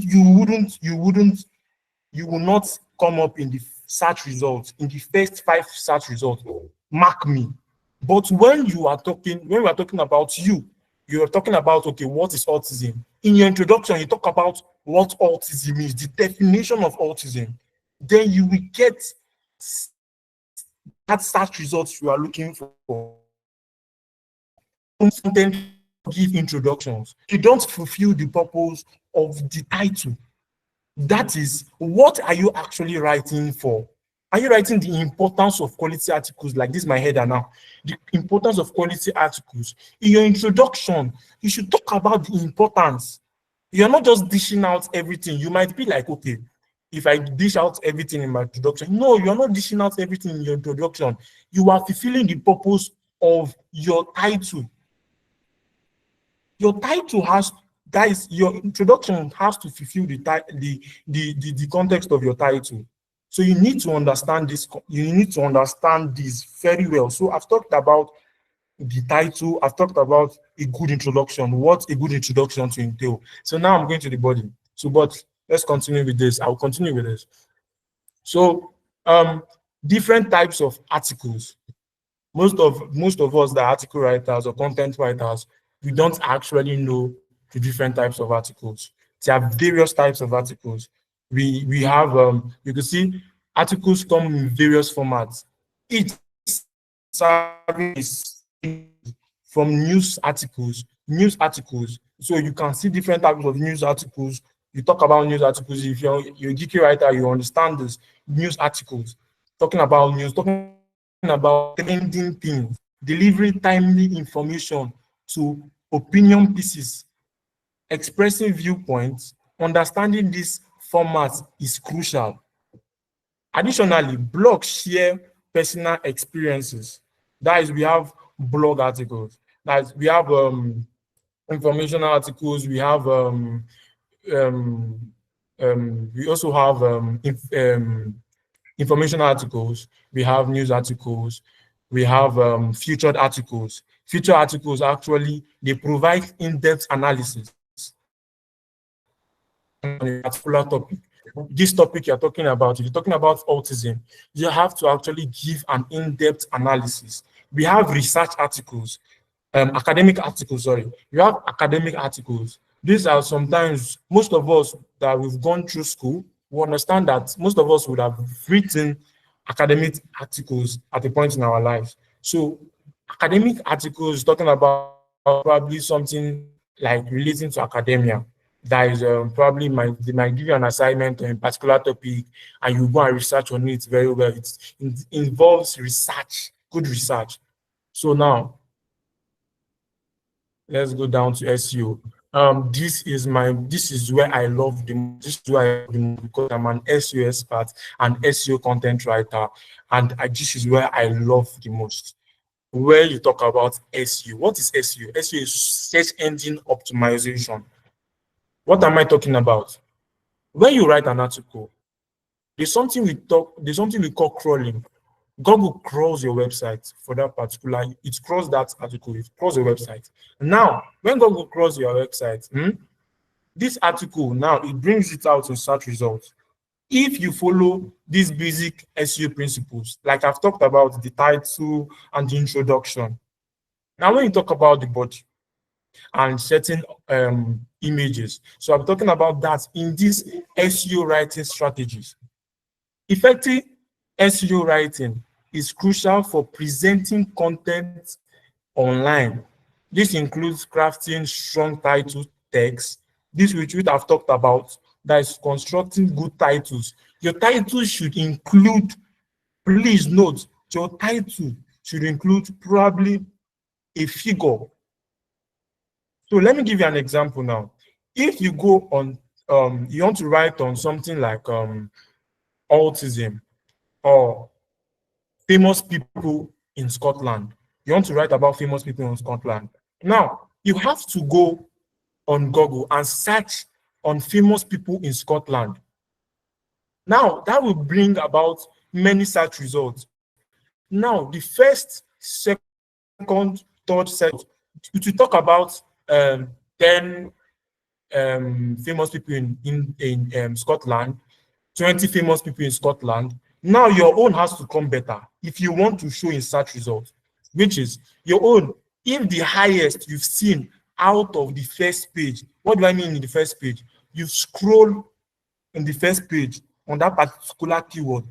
will not come up in the search results, in the first 5 search results. Mark me. But when we are talking about you're talking about, okay, what is autism? In your introduction, you talk about what autism is, the definition of autism. Then you will get that search results you are looking for. Content give introductions. You don't fulfill the purpose of the title. That is, what are you actually writing for? Are you writing the importance of quality articles, like this, my header now? The importance of quality articles. In your introduction, you should talk about the importance. You're not just dishing out everything. You might be like, okay, if I dish out everything in my introduction. No, you're not dishing out everything in your introduction. You are fulfilling the purpose of your title. Your title has, guys, your introduction has to fulfill the context of your title. So you need to understand this. You need to understand this very well. So I've talked about the title. I've talked about a good introduction. What a good introduction to entail. So now I'm going to the body. So, but let's continue with this. I'll continue with this. So, different types of articles. Most of us that are article writers or content writers, we don't actually know the different types of articles. There are various types of articles. We have you can see articles come in various formats. Each service from news articles. So you can see different types of news articles. You talk about news articles. If you're a geeky writer, you understand this. News articles, talking about news, talking about trending things, delivering timely information to opinion pieces, expressing viewpoints. Understanding this format is crucial. Additionally, blogs share personal experiences. That is, we have blog articles. That is, we have informational articles. We have we also have information articles. We have news articles. We have featured articles. Featured articles, actually, they provide in-depth analysis on a particular topic. This topic you're talking about, if you're talking about autism, you have to actually give an in-depth analysis. We have research articles, academic articles, sorry. You have academic articles. These are sometimes, most of us that we've gone through school, we understand that most of us would have written academic articles at a point in our lives. So academic articles talking about probably something like relating to academia. That is probably they might give you an assignment on a particular topic and you go and research on it very well. It involves research, good research. So now, let's go down to SEO. This is where I love the most. This is where I love the most because I'm an SEO expert and SEO content writer, and this is where I love the most. Where you talk about SEO. What is SEO? SEO is search engine optimization. What am I talking about? When you write an article, there's something we call crawling. Google crawls your website for that particular, it crawls that article, it crawls your website. Now, when Google crawls your website, this article now, it brings it out in search results. If you follow these basic SEO principles, like I've talked about the title and the introduction. Now, when you talk about the body and certain images, so I'm talking about that in these SEO writing strategies. Effective SEO writing is crucial for presenting content online. This includes crafting strong title text, this which I've talked about, that is constructing good titles. Your title should include, please note, your title should include probably a figure. So let me give you an example now. If you go on, you want to write on something like autism or famous people in Scotland. You want to write about famous people in Scotland. Now, you have to go on Google and search on famous people in Scotland. Now, that will bring about many search results. Now, the first, second, third set, to talk about 10 famous people in Scotland, 20 famous people in Scotland. Now your own has to come better if you want to show in search results, which is your own. If the highest you've seen out of the first page, what do I mean in the first page? You scroll in the first page on that particular keyword,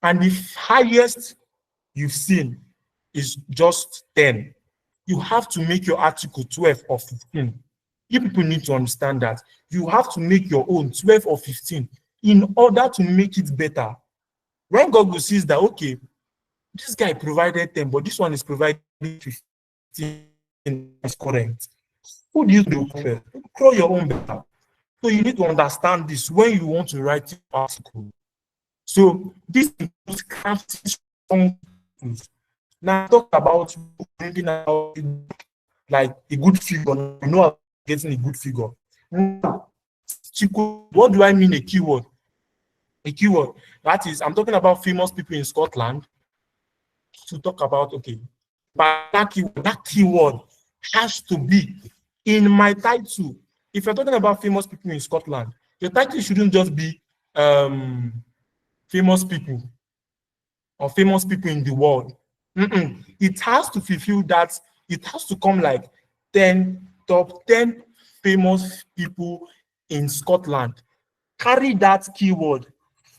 and the highest you've seen is just 10. You have to make your article 12 or 15. You people need to understand that. You have to make your own 12 or 15 in order to make it better. When Google sees that, okay, this guy provided 10, but this one is providing 15, is correct. Who do you do first? Crawl your own better. So you need to understand this when you want to write an article. So this includes crafting strong tools. Now talk about bringing out like a good figure. You know, getting a good figure. Now, what do I mean a keyword? A keyword, that is, I'm talking about famous people in Scotland. To talk about, okay, but that keyword has to be in my title. If you're talking about famous people in Scotland, your title shouldn't just be famous people or famous people in the world. It has to fulfill that. It has to come like top 10 famous people in Scotland. Carry that keyword,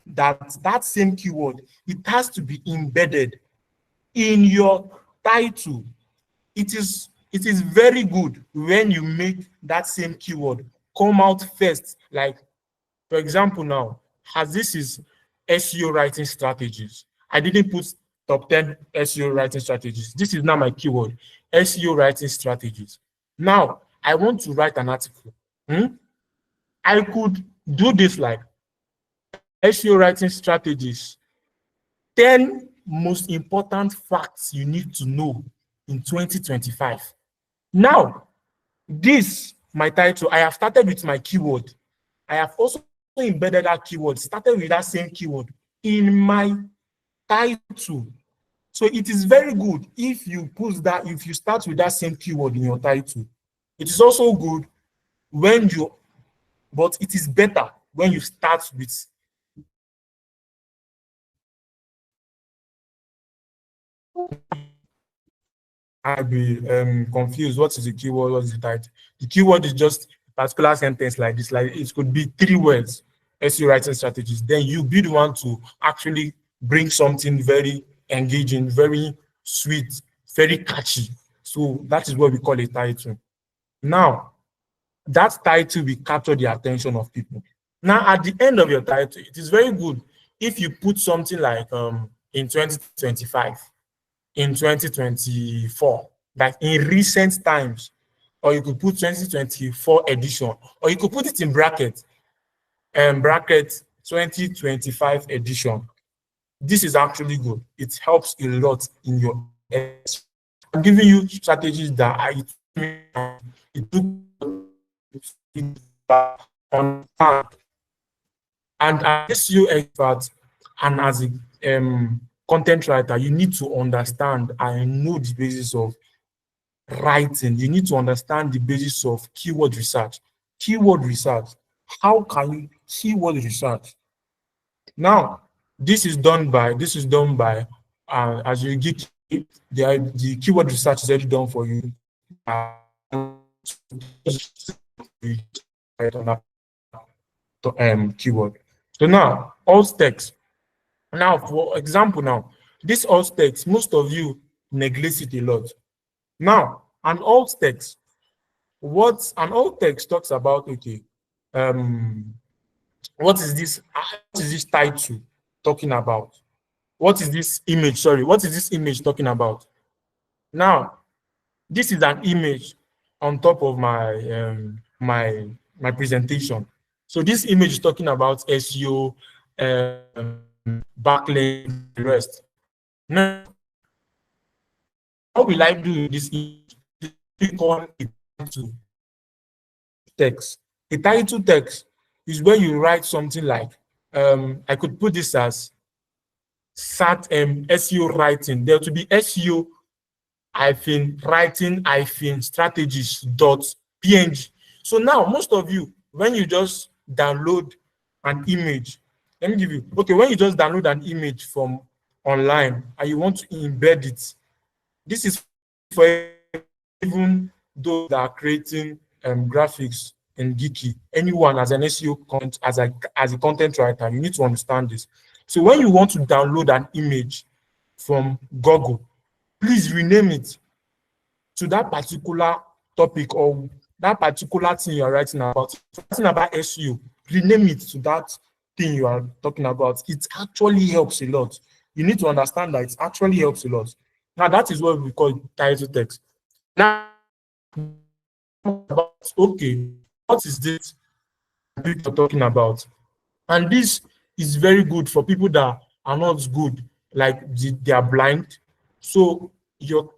that same keyword. It has to be embedded in your title. It is very good when you make that same keyword come out first. Like, for example, now, as this is SEO writing strategies, I didn't put top 10 SEO writing strategies. This is now my keyword, SEO writing strategies. Now, I want to write an article. I could do this like SEO writing strategies, 10 most important facts you need to know in 2025. Now, this, my title, I have started with my keyword. I have also embedded that keyword, started with that same keyword in my title. So it is very good if you put that, if you start with that same keyword in your title. It is also good when you, but it is better when you start with I'll be confused. What is the keyword? What is the title? The keyword is just a particular sentence like this. Like it could be 3 words, SEO writing strategies. Then you be the one to actually bring something very engaging, very sweet, very catchy. So that is what we call a title. Now, that title will capture the attention of people. Now, at the end of your title, it is very good if you put something like in 2025. In 2024, like in recent times, or you could put 2024 edition, or you could put it in bracket 2025 edition. This is actually good. It helps a lot in your SEO. I'm giving you strategies that I took on and as SEO expert and as a content writer, you need to understand and know the basis of writing. You need to understand the basis of keyword research. Keyword research. How can you keyword research? Now, this is done by as you get the keyword research is already done for you. Keyword. So now, alt text. Now, for example, now this alt text, most of you neglect it a lot. Now, an alt text. What an alt text talks about? Okay, what is this? What is this title talking about? What is this image? Sorry, what is this image talking about? Now, this is an image on top of my my presentation. So this image is talking about SEO, backlink, the rest. Now, what will I do with this image? Click on a title text. A title text is where you write something like, I could put this as SEO writing. There to be SEO writing strategies .png. So now most of you, when you just download an image, let me give you, okay, when you just download an image from online and you want to embed it, this is for even those that are creating graphics in Geeky. Anyone as an SEO content, as a content writer, you need to understand this. So when you want to download an image from Google, please rename it to that particular topic or that particular thing you are writing about. If you're writing about SEO, rename it to that thing you are talking about. It actually helps a lot. You need to understand that it actually helps a lot. Now, that is what we call title text. Now, okay, what is this you're talking about? And this is very good for people that are not good, like they are blind. So your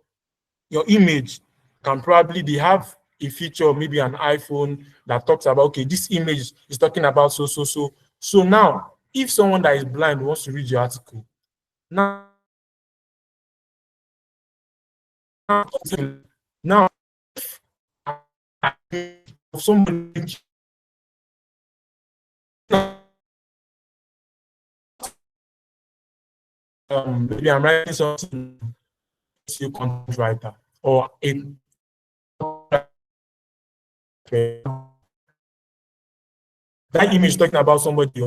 image can probably, they have a feature, maybe an iPhone that talks about, okay, this image is talking about so. So now, if someone that is blind wants to read your article, now somebody maybe I'm writing something to content writer or that image talking about somebody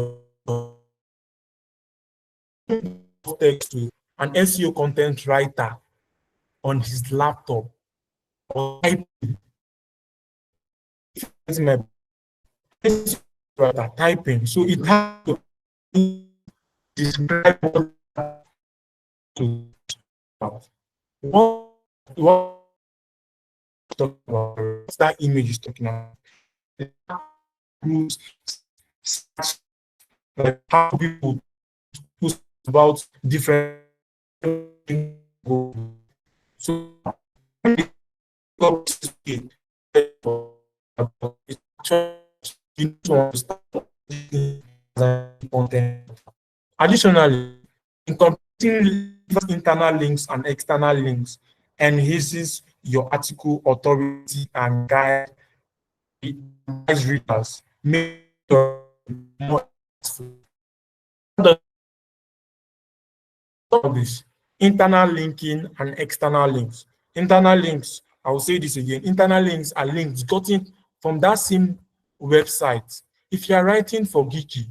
text to an SEO content writer on his laptop or typing. So it has to describe what that image is talking about. Like how people post about different things. So additionally, incorporating internal links and external links enhances your article authority and guide readers. Make your more this internal linking and external links. Internal links, I will say this again, internal links are links gotten from that same website. If you are writing for Geeky,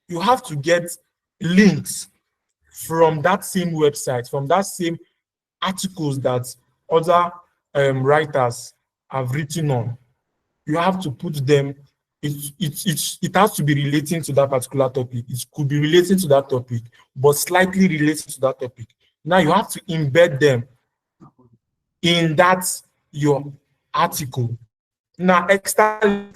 you have to get links from that same website, from that same articles that other writers have written on. You have to put them, it has to be relating to that particular topic. It could be relating to that topic, but slightly related to that topic. Now you have to embed them in that your article. Now external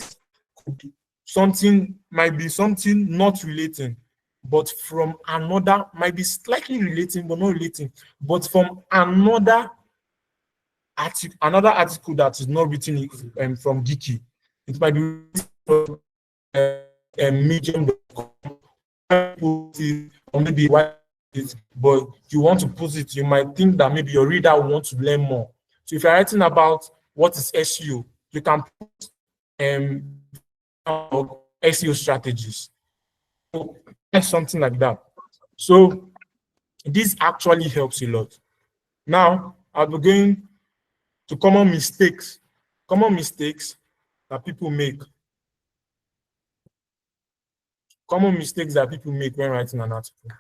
might be something not relating, but from another, might be slightly relating but not relating, but from another article that is not written from Geeky. It might be Medium or maybe it, but you want to put it, you might think that maybe your reader will want to learn more. So if you're writing about what is SEO, you can put SEO strategies, so, something like that. So this actually helps a lot. Now I'll be going to common mistakes that people make. Common mistakes that people make when writing an article.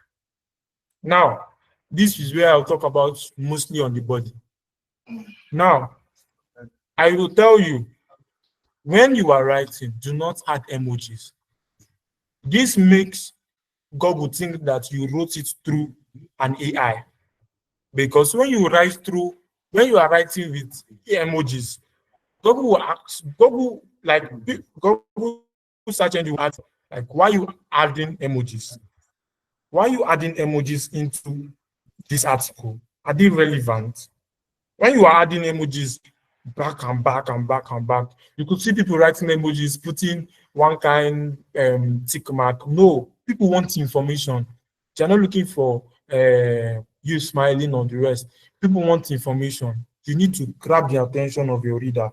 Now, this is where I'll talk about mostly on the body. Now, I will tell you, when you are writing, do not add emojis. This makes Google think that you wrote it through an AI. Because when you are writing with emojis, Google will ask, Google search engine will ask, like, why are you adding emojis? Why are you adding emojis into this article? Are they relevant? When you are adding emojis back and back and back and back, you could see people writing emojis, putting one kind tick mark. No, people want information. They're not looking for you smiling on the rest. People want information. You need to grab the attention of your reader.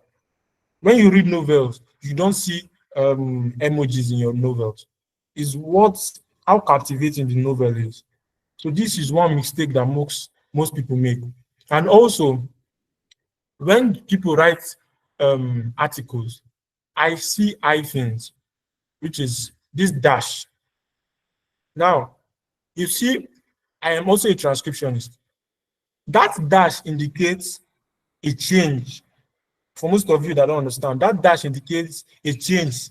When you read novels, you don't see emojis in your novels. It's how captivating the novel is. So this is one mistake that most people make. And also, when people write articles, I see hyphens, which is this dash. Now, you see, I am also a transcriptionist. That dash indicates a change. For most of you that don't understand, that dash indicates a change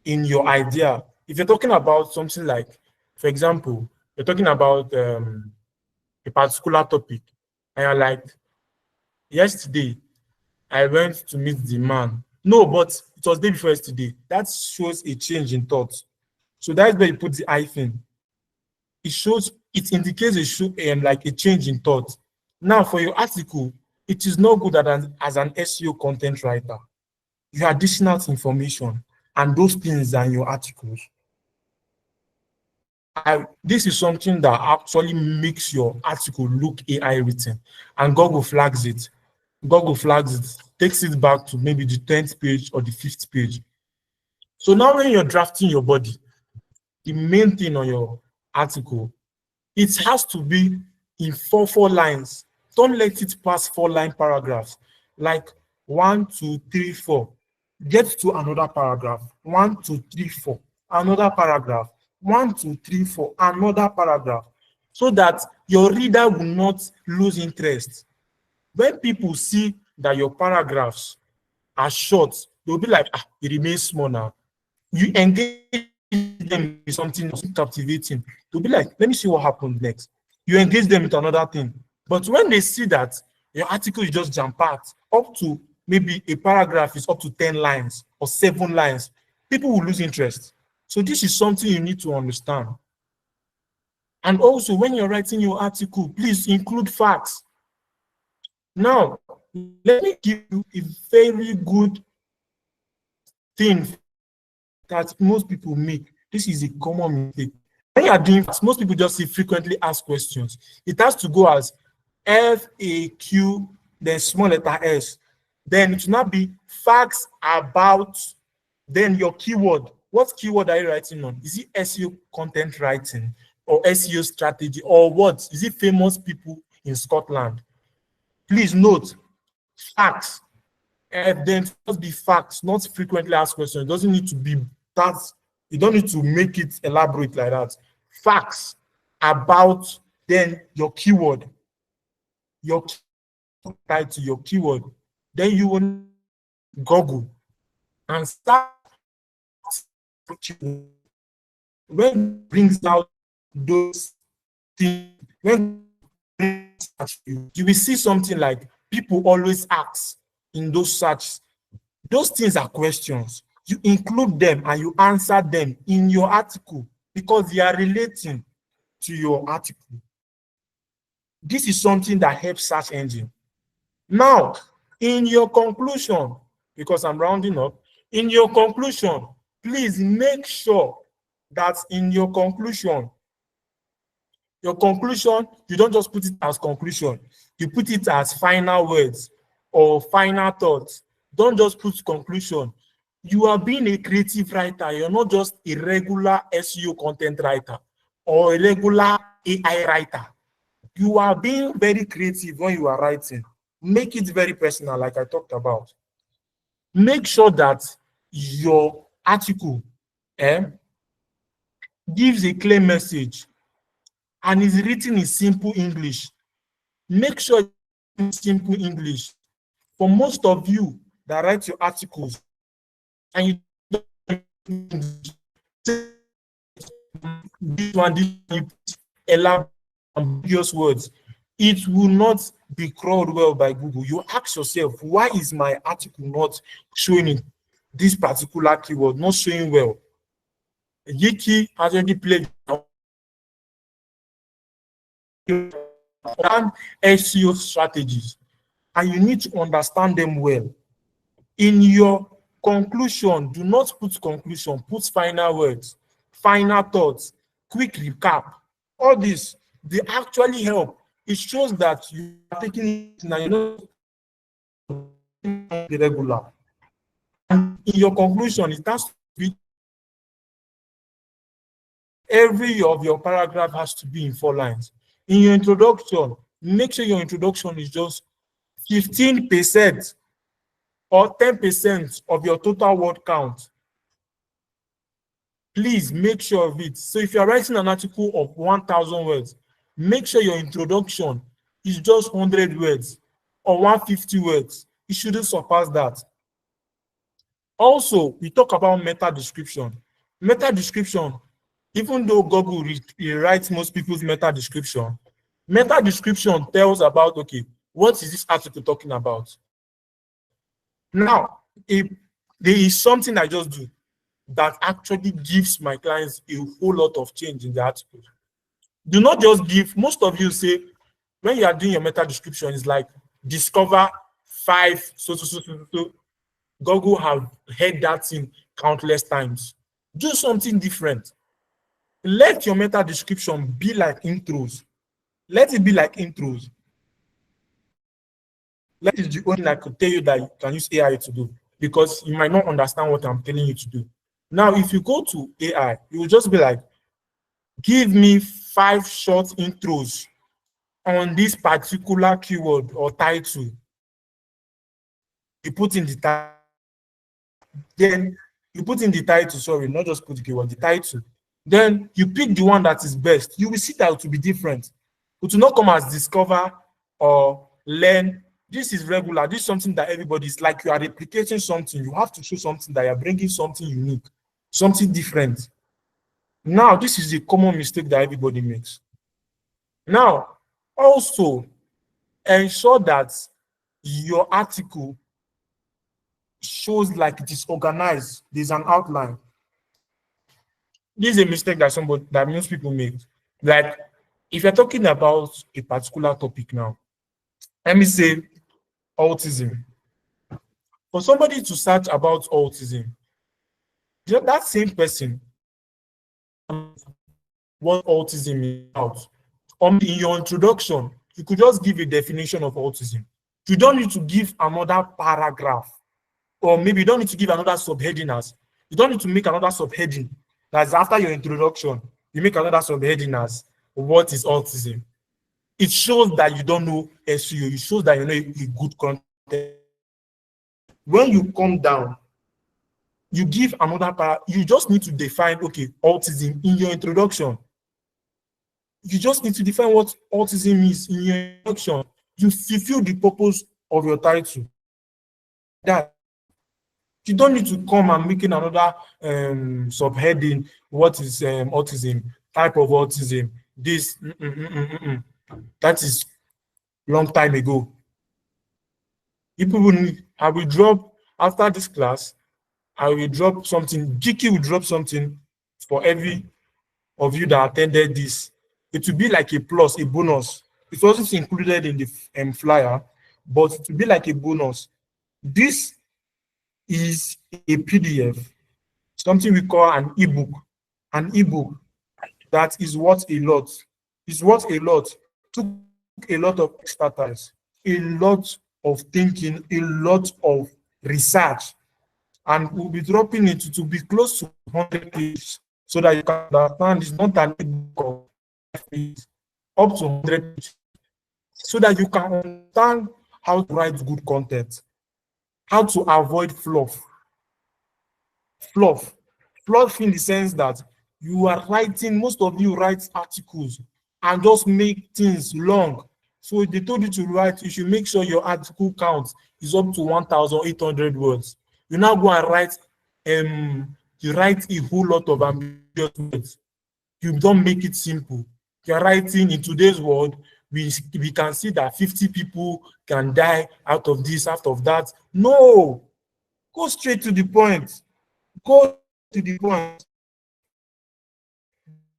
in your idea. If you're talking about something like, for example, you're talking about a particular topic, and you're like, yesterday, I went to meet the man. No, but it was the day before yesterday. That shows a change in thought. So that's where you put the hyphen. It indicates like a change in thought. Now, for your article, it is not good as an SEO content writer. You have additional information, and those things are in your articles. This is something that actually makes your article look AI written, and Google flags it. Google flags it, takes it back to maybe the 10th page or the 5th page. So now when you're drafting your body, the main thing on your article, it has to be in four lines. Don't let it pass 4-line paragraphs, like 1, 2, 3, 4. Get to another paragraph, 1, 2, 3, 4, another paragraph, 1, 2, 3, 4, another paragraph, so that your reader will not lose interest. When people see that your paragraphs are short, they'll be like, it remains small now. You engage them with something captivating. They'll be like, let me see what happens next. You engage them with another thing. But when they see that your article is just jam-packed, up to maybe a paragraph is up to 10 lines or 7 lines, people will lose interest. So this is something you need to understand. And also, when you're writing your article, please include facts. Now, let me give you a very good thing that most people make. This is a common mistake. When you are doing facts, most people just say frequently asked questions. It has to go as FAQ, then small letter S. Then it will not be facts about, then your keyword. What keyword are you writing on? Is it SEO content writing or SEO strategy, or what? Is it famous people in Scotland? Please note, facts. Then must be facts, not frequently asked questions. It doesn't need to be that. You don't need to make it elaborate like that. Facts about, then your keyword. Your title, your keyword. Then you will Google and start. When it brings out those things, when you will see something like people always ask in those searches. Those things are questions. You include them and you answer them in your article because they are relating to your article. This is something that helps search engine. Now, in your conclusion, because I'm rounding up, in your conclusion, please make sure that in your conclusion, Your conclusion, you don't just put it as conclusion. You put it as final words or final thoughts. Don't just put conclusion. You are being a creative writer. You're not just a regular SEO content writer or a regular AI writer. You are being very creative when you are writing. Make it very personal, like I talked about. Make sure that your article gives a clear message and is written in simple English. Make sure it's simple English. For most of you that write your articles and you elaborate ambiguous words, it will not be crawled well by Google. You ask yourself, why is my article not showing in this particular keyword, not showing well? Yiki has already played SEO strategies, and you need to understand them well. In your conclusion, do not put conclusion, put final words, final thoughts, quick recap. All this, they actually help. It shows that you are taking it now, you're not regular. And in your conclusion, it has to be every of your paragraph has to be in 4 lines. In your introduction, make sure your introduction is just 15% or 10% of your total word count. Please make sure of it. So if you're writing an article of 1,000 words, make sure your introduction is just 100 words or 150 words. It shouldn't surpass that. Also, we talk about meta description. Meta description, even though Google rewrites most people's meta description tells about, okay, what is this article talking about? Now, if there is something I just do that actually gives my clients a whole lot of change in the article. Do not just give, most of you say, when you are doing your meta description, it's like discover 5, so. Google have heard that thing countless times. Do something different. Let your meta description be like intros. Let it be like intros. Let it be the only thing I could tell you that you can use AI to do, because you might not understand what I'm telling you to do. Now, if you go to AI, you will just be like, give me 5 short intros on this particular keyword or title. You put in the title. Then you put in the title, sorry, not just put the keyword, the title. Then you pick the one that is best. You will see that it will be different. It will not come as discover or learn. This is regular. This is something that everybody is like. You are replicating something. You have to show something that you're bringing something unique, something different. Now, this is a common mistake that everybody makes. Now, also ensure that your article shows like it is organized. There's an outline. This is a mistake that most people make. Like, if you're talking about a particular topic now, let me say autism. For somebody to search about autism, that same person, what autism is about. In your introduction, you could just give a definition of autism. You don't need to give another paragraph, or maybe you don't need to give another subheading as. You don't need to make another subheading. That's after your introduction. You make another subheading as what is autism. It shows that you don't know SEO. It shows that you know a good content. When you come down, you give another paragraph. You just need to define, okay, autism in your introduction. You just need to define what autism is in your introduction. You fulfill the purpose of your title. That you don't need to come and make another subheading. What is autism? Type of autism? This. That is long time ago. I will drop after this class. I will drop something. Giki will drop something for every of you that attended this. It will be like a plus, a bonus. It wasn't included in the flyer, but it will be like a bonus. This is a PDF, something we call an ebook. An ebook that is worth a lot. It's what a lot took a lot of expertise, a lot of thinking, a lot of research, and we'll be dropping it to be close to 100 pages so that you can understand it's not an ebook of 5 pages, up to 100 pages, so that you can understand how to write good content, how to avoid fluff. Fluff. Fluff in the sense that you are writing, most of you write articles and just make things long. So they told you to write, you should make sure your article count is up to 1,800 words. You now go and write, you write a whole lot of ambitious words. You don't make it simple. You're writing in today's world, we can see that 50 people can die out of this, out of that. No, go straight to the point. Go to the point.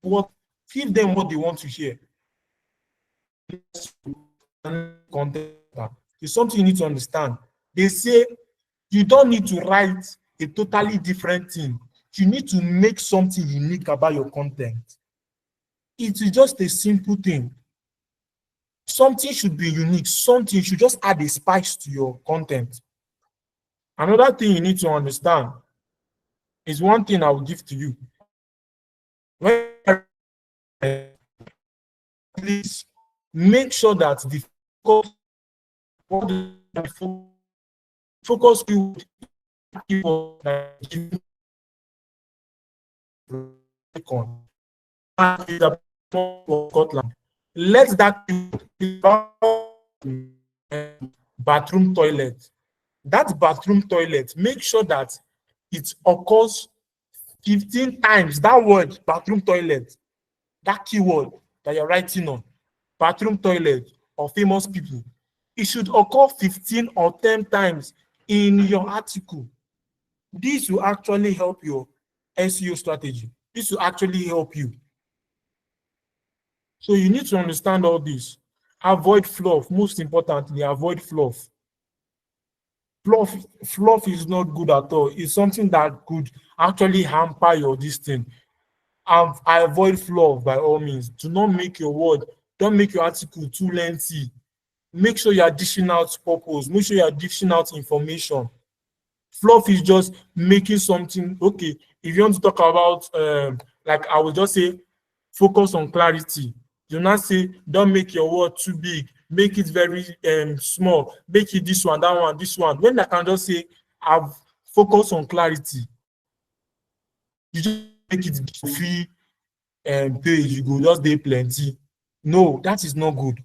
What, give them what they want to hear. Content is something you need to understand. They say you don't need to write a totally different thing. You need to make something unique about your content. It is just a simple thing. Something should be unique. Something should just add a spice to your content. Another thing you need to understand is one thing I will give to you. Please make sure that the focus keyword Scotland. Let that bathroom toilet. That bathroom toilet, make sure that it occurs 15 times. That word, bathroom toilet, that keyword that you're writing on, bathroom toilet or famous people, it should occur 15 or 10 times in your article. This will actually help your SEO strategy. This will actually help you. So you need to understand all this. Avoid fluff. Most importantly, avoid fluff. Fluff is not good at all. It's something that could actually hamper your this thing. I avoid fluff by all means. Do not make your word, don't make your article too lengthy. Make sure you're dishing out purpose. Make sure you're dishing out information. Fluff is just making something, okay, if you want to talk about, like I will just say, focus on clarity. Do not say, don't make your word too big. Make it very small. Make it this one, that one, this one. When I can just say, I've focused on clarity. You just make it free page. You go just do plenty. No, that is not good.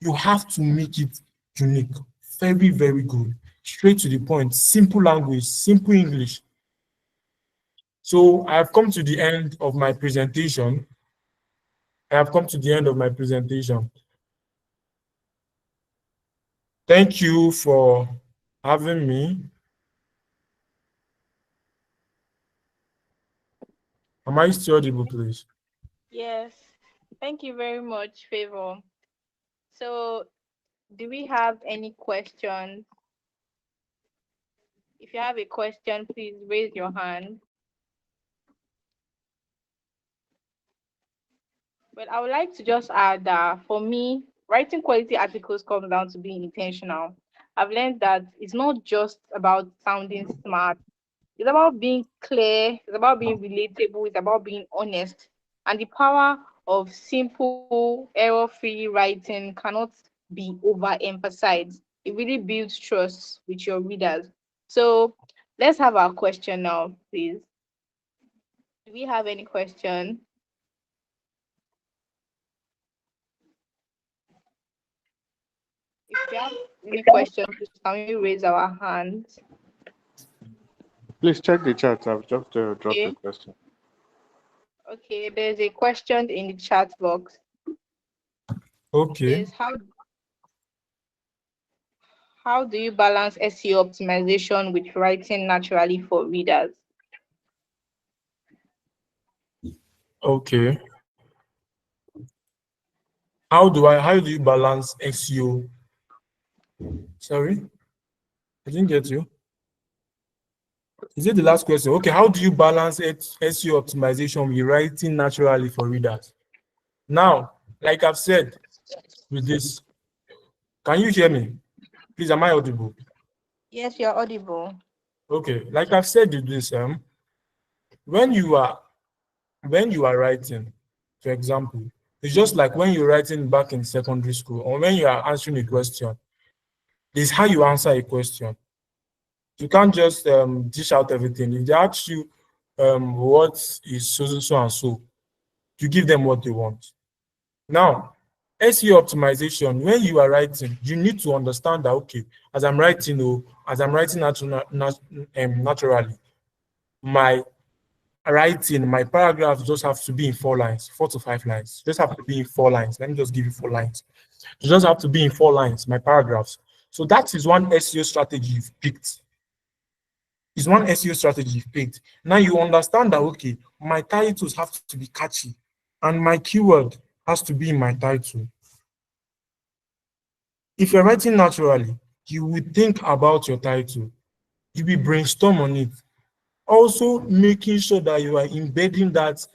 You have to make it unique. Very, very good. Straight to the point. Simple language, simple English. So I've come to the end of my presentation. Thank you for having me. Am I still audible, please? Yes. Thank you very much, Favor. So, do we have any questions? If you have a question, please raise your hand. But I would like to just add that for me, writing quality articles comes down to being intentional. I've learned that it's not just about sounding smart. It's about being clear, it's about being relatable, it's about being honest. And the power of simple, error-free writing cannot be overemphasized. It really builds trust with your readers. So let's have our question now, please. Do we have any question? If you have any questions, can we raise our hands? Please check the chat. I've just dropped a question. Okay, there's a question in the chat box. Okay. How do you balance SEO optimization with writing naturally for readers? Okay. How do you balance SEO? Sorry, I didn't get you. Is it the last question? Okay, how do you balance SEO optimization with writing naturally for readers? Now, like I've said with this, can you hear me? Please, am I audible? Yes, you're audible. Okay, like I've said with this, when you are writing, for example, it's just like when you're writing back in secondary school or when you are answering a question. This is how you answer a question. You can't just dish out everything. If they ask you what is so and so, you give them what they want. Now, SEO optimization, when you are writing, you need to understand that, okay, as I'm writing naturally, my writing, my paragraphs just have to be in 4 lines, 4 to 5 lines. Just have to be in 4 lines. Let me just give you 4 lines. You just have to be in 4 lines, my paragraphs. So that is one SEO strategy you've picked. It's one SEO strategy you've picked. Now you understand that, okay, my titles have to be catchy and my keyword has to be in my title. If you're writing naturally, you will think about your title. You will brainstorm on it. Also making sure that you are embedding that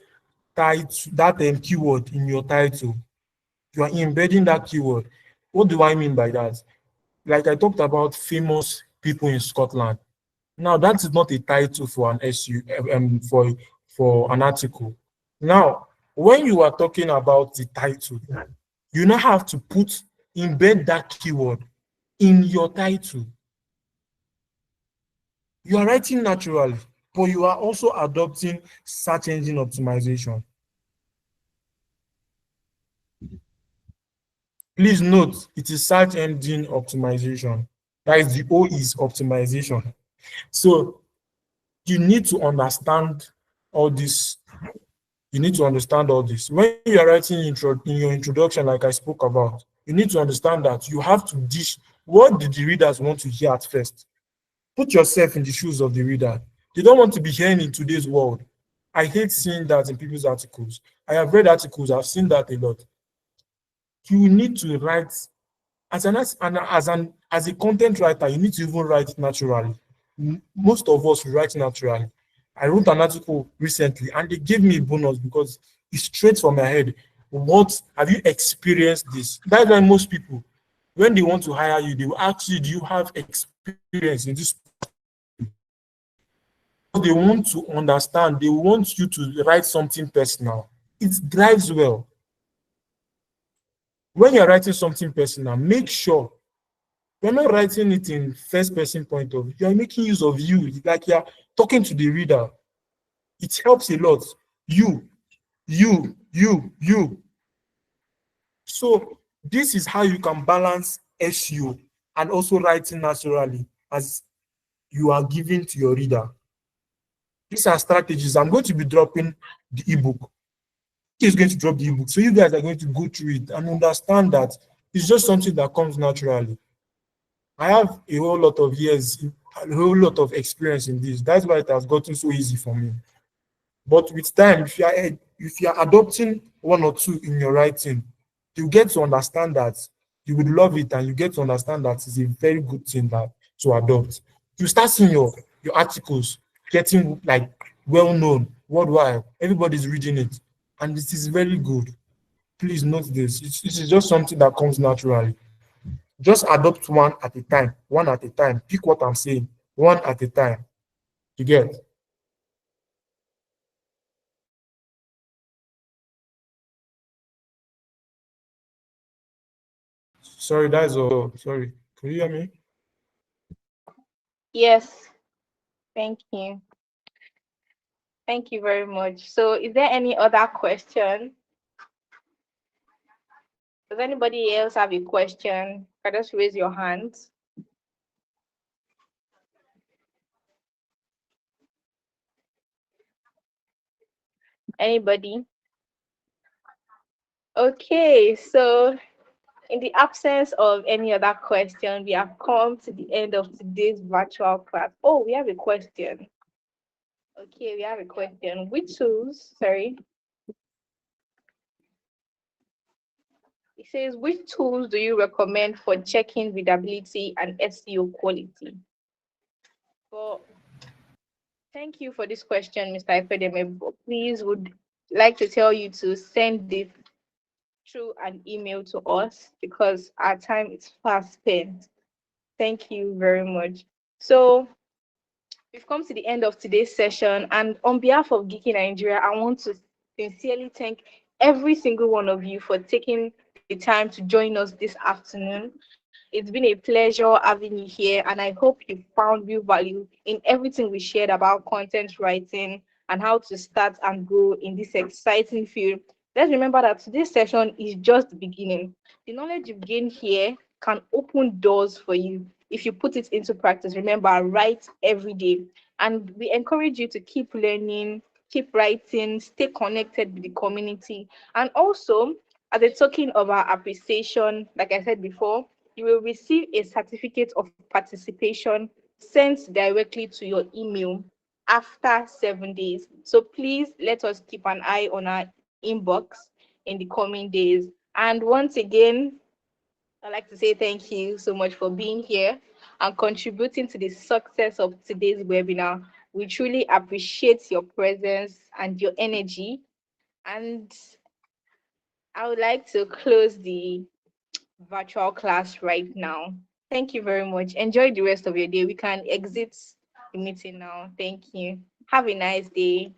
title, that keyword in your title. You are embedding that keyword. What do I mean by that? Like I talked about famous people in Scotland. Now that is not a title for an SEO for an article. Now, when you are talking about the title, you now have to embed that keyword in your title. You are writing naturally, but you are also adopting search engine optimization. Please note, it is search engine optimization. That is, the O is optimization. So you need to understand all this. You need to understand all this. When you are writing in your introduction, like I spoke about, you need to understand that you have to dish what did the readers want to hear at first. Put yourself in the shoes of the reader. They don't want to be hearing in today's world. I hate seeing that in people's articles. I have read articles, I've seen that a lot. You need to write as a content writer, you need to even write it naturally. Most of us write naturally. I wrote an article recently and they gave me a bonus because it's straight from my head. What have you experienced this? That's why most people, when they want to hire you, they will ask you, do you have experience in this? They want to understand, they want you to write something personal. It drives well. When you're writing something personal, make sure you're not writing it in first person point of view. You're making use of you, like you're talking to the reader. It helps a lot. You. So this is how you can balance SEO and also writing naturally as you are giving to your reader. These are strategies. I'm going to be dropping the ebook. He's going to drop the ebook. So you guys are going to go through it and understand that it's just something that comes naturally. I have a whole lot of years, a whole lot of experience in this. That's why it has gotten so easy for me. But with time, if you are adopting one or two in your writing, you get to understand that you would love it, and you get to understand that it's a very good thing that to adopt. You start seeing your articles getting like well known worldwide. Everybody's reading it, and this is very good. Please note this. This is just something that comes naturally. Just adopt one at a time, one at a time. Pick what I'm saying, one at a time. You get? Sorry, that's all. Sorry. Can you hear me? Yes, thank you. Thank you very much. So is there any other question? Does anybody else have a question? Can just raise your hands. Anybody? Okay, so in the absence of any other question, we have come to the end of today's virtual class. Oh, we have a question. Okay, we have a question. Which tools, sorry. It says, which tools do you recommend for checking readability and SEO quality? Well, thank you for this question, Mr. Ifedeme. Please would like to tell you to send this through an email to us because our time is fast spent. Thank you very much. So we've come to the end of today's session, and on behalf of Geeky Nigeria, I want to sincerely thank every single one of you for taking the time to join us this afternoon. It's been a pleasure having you here, and I hope you found real value in everything we shared about content writing and how to start and grow in this exciting field. Let's remember that today's session is just the beginning. The knowledge you've gained here can open doors for you if you put it into practice. Remember, write every day. And we encourage you to keep learning, keep writing, stay connected with the community. And also, as a token of our appreciation, like I said before, you will receive a certificate of participation sent directly to your email after 7 days. So please let us keep an eye on our inbox in the coming days. And once again, I'd like to say thank you so much for being here and contributing to the success of today's webinar. We truly appreciate your presence and your energy. And I would like to close the virtual class right now. Thank you very much. Enjoy the rest of your day. We can exit the meeting now. Thank you. Have a nice day.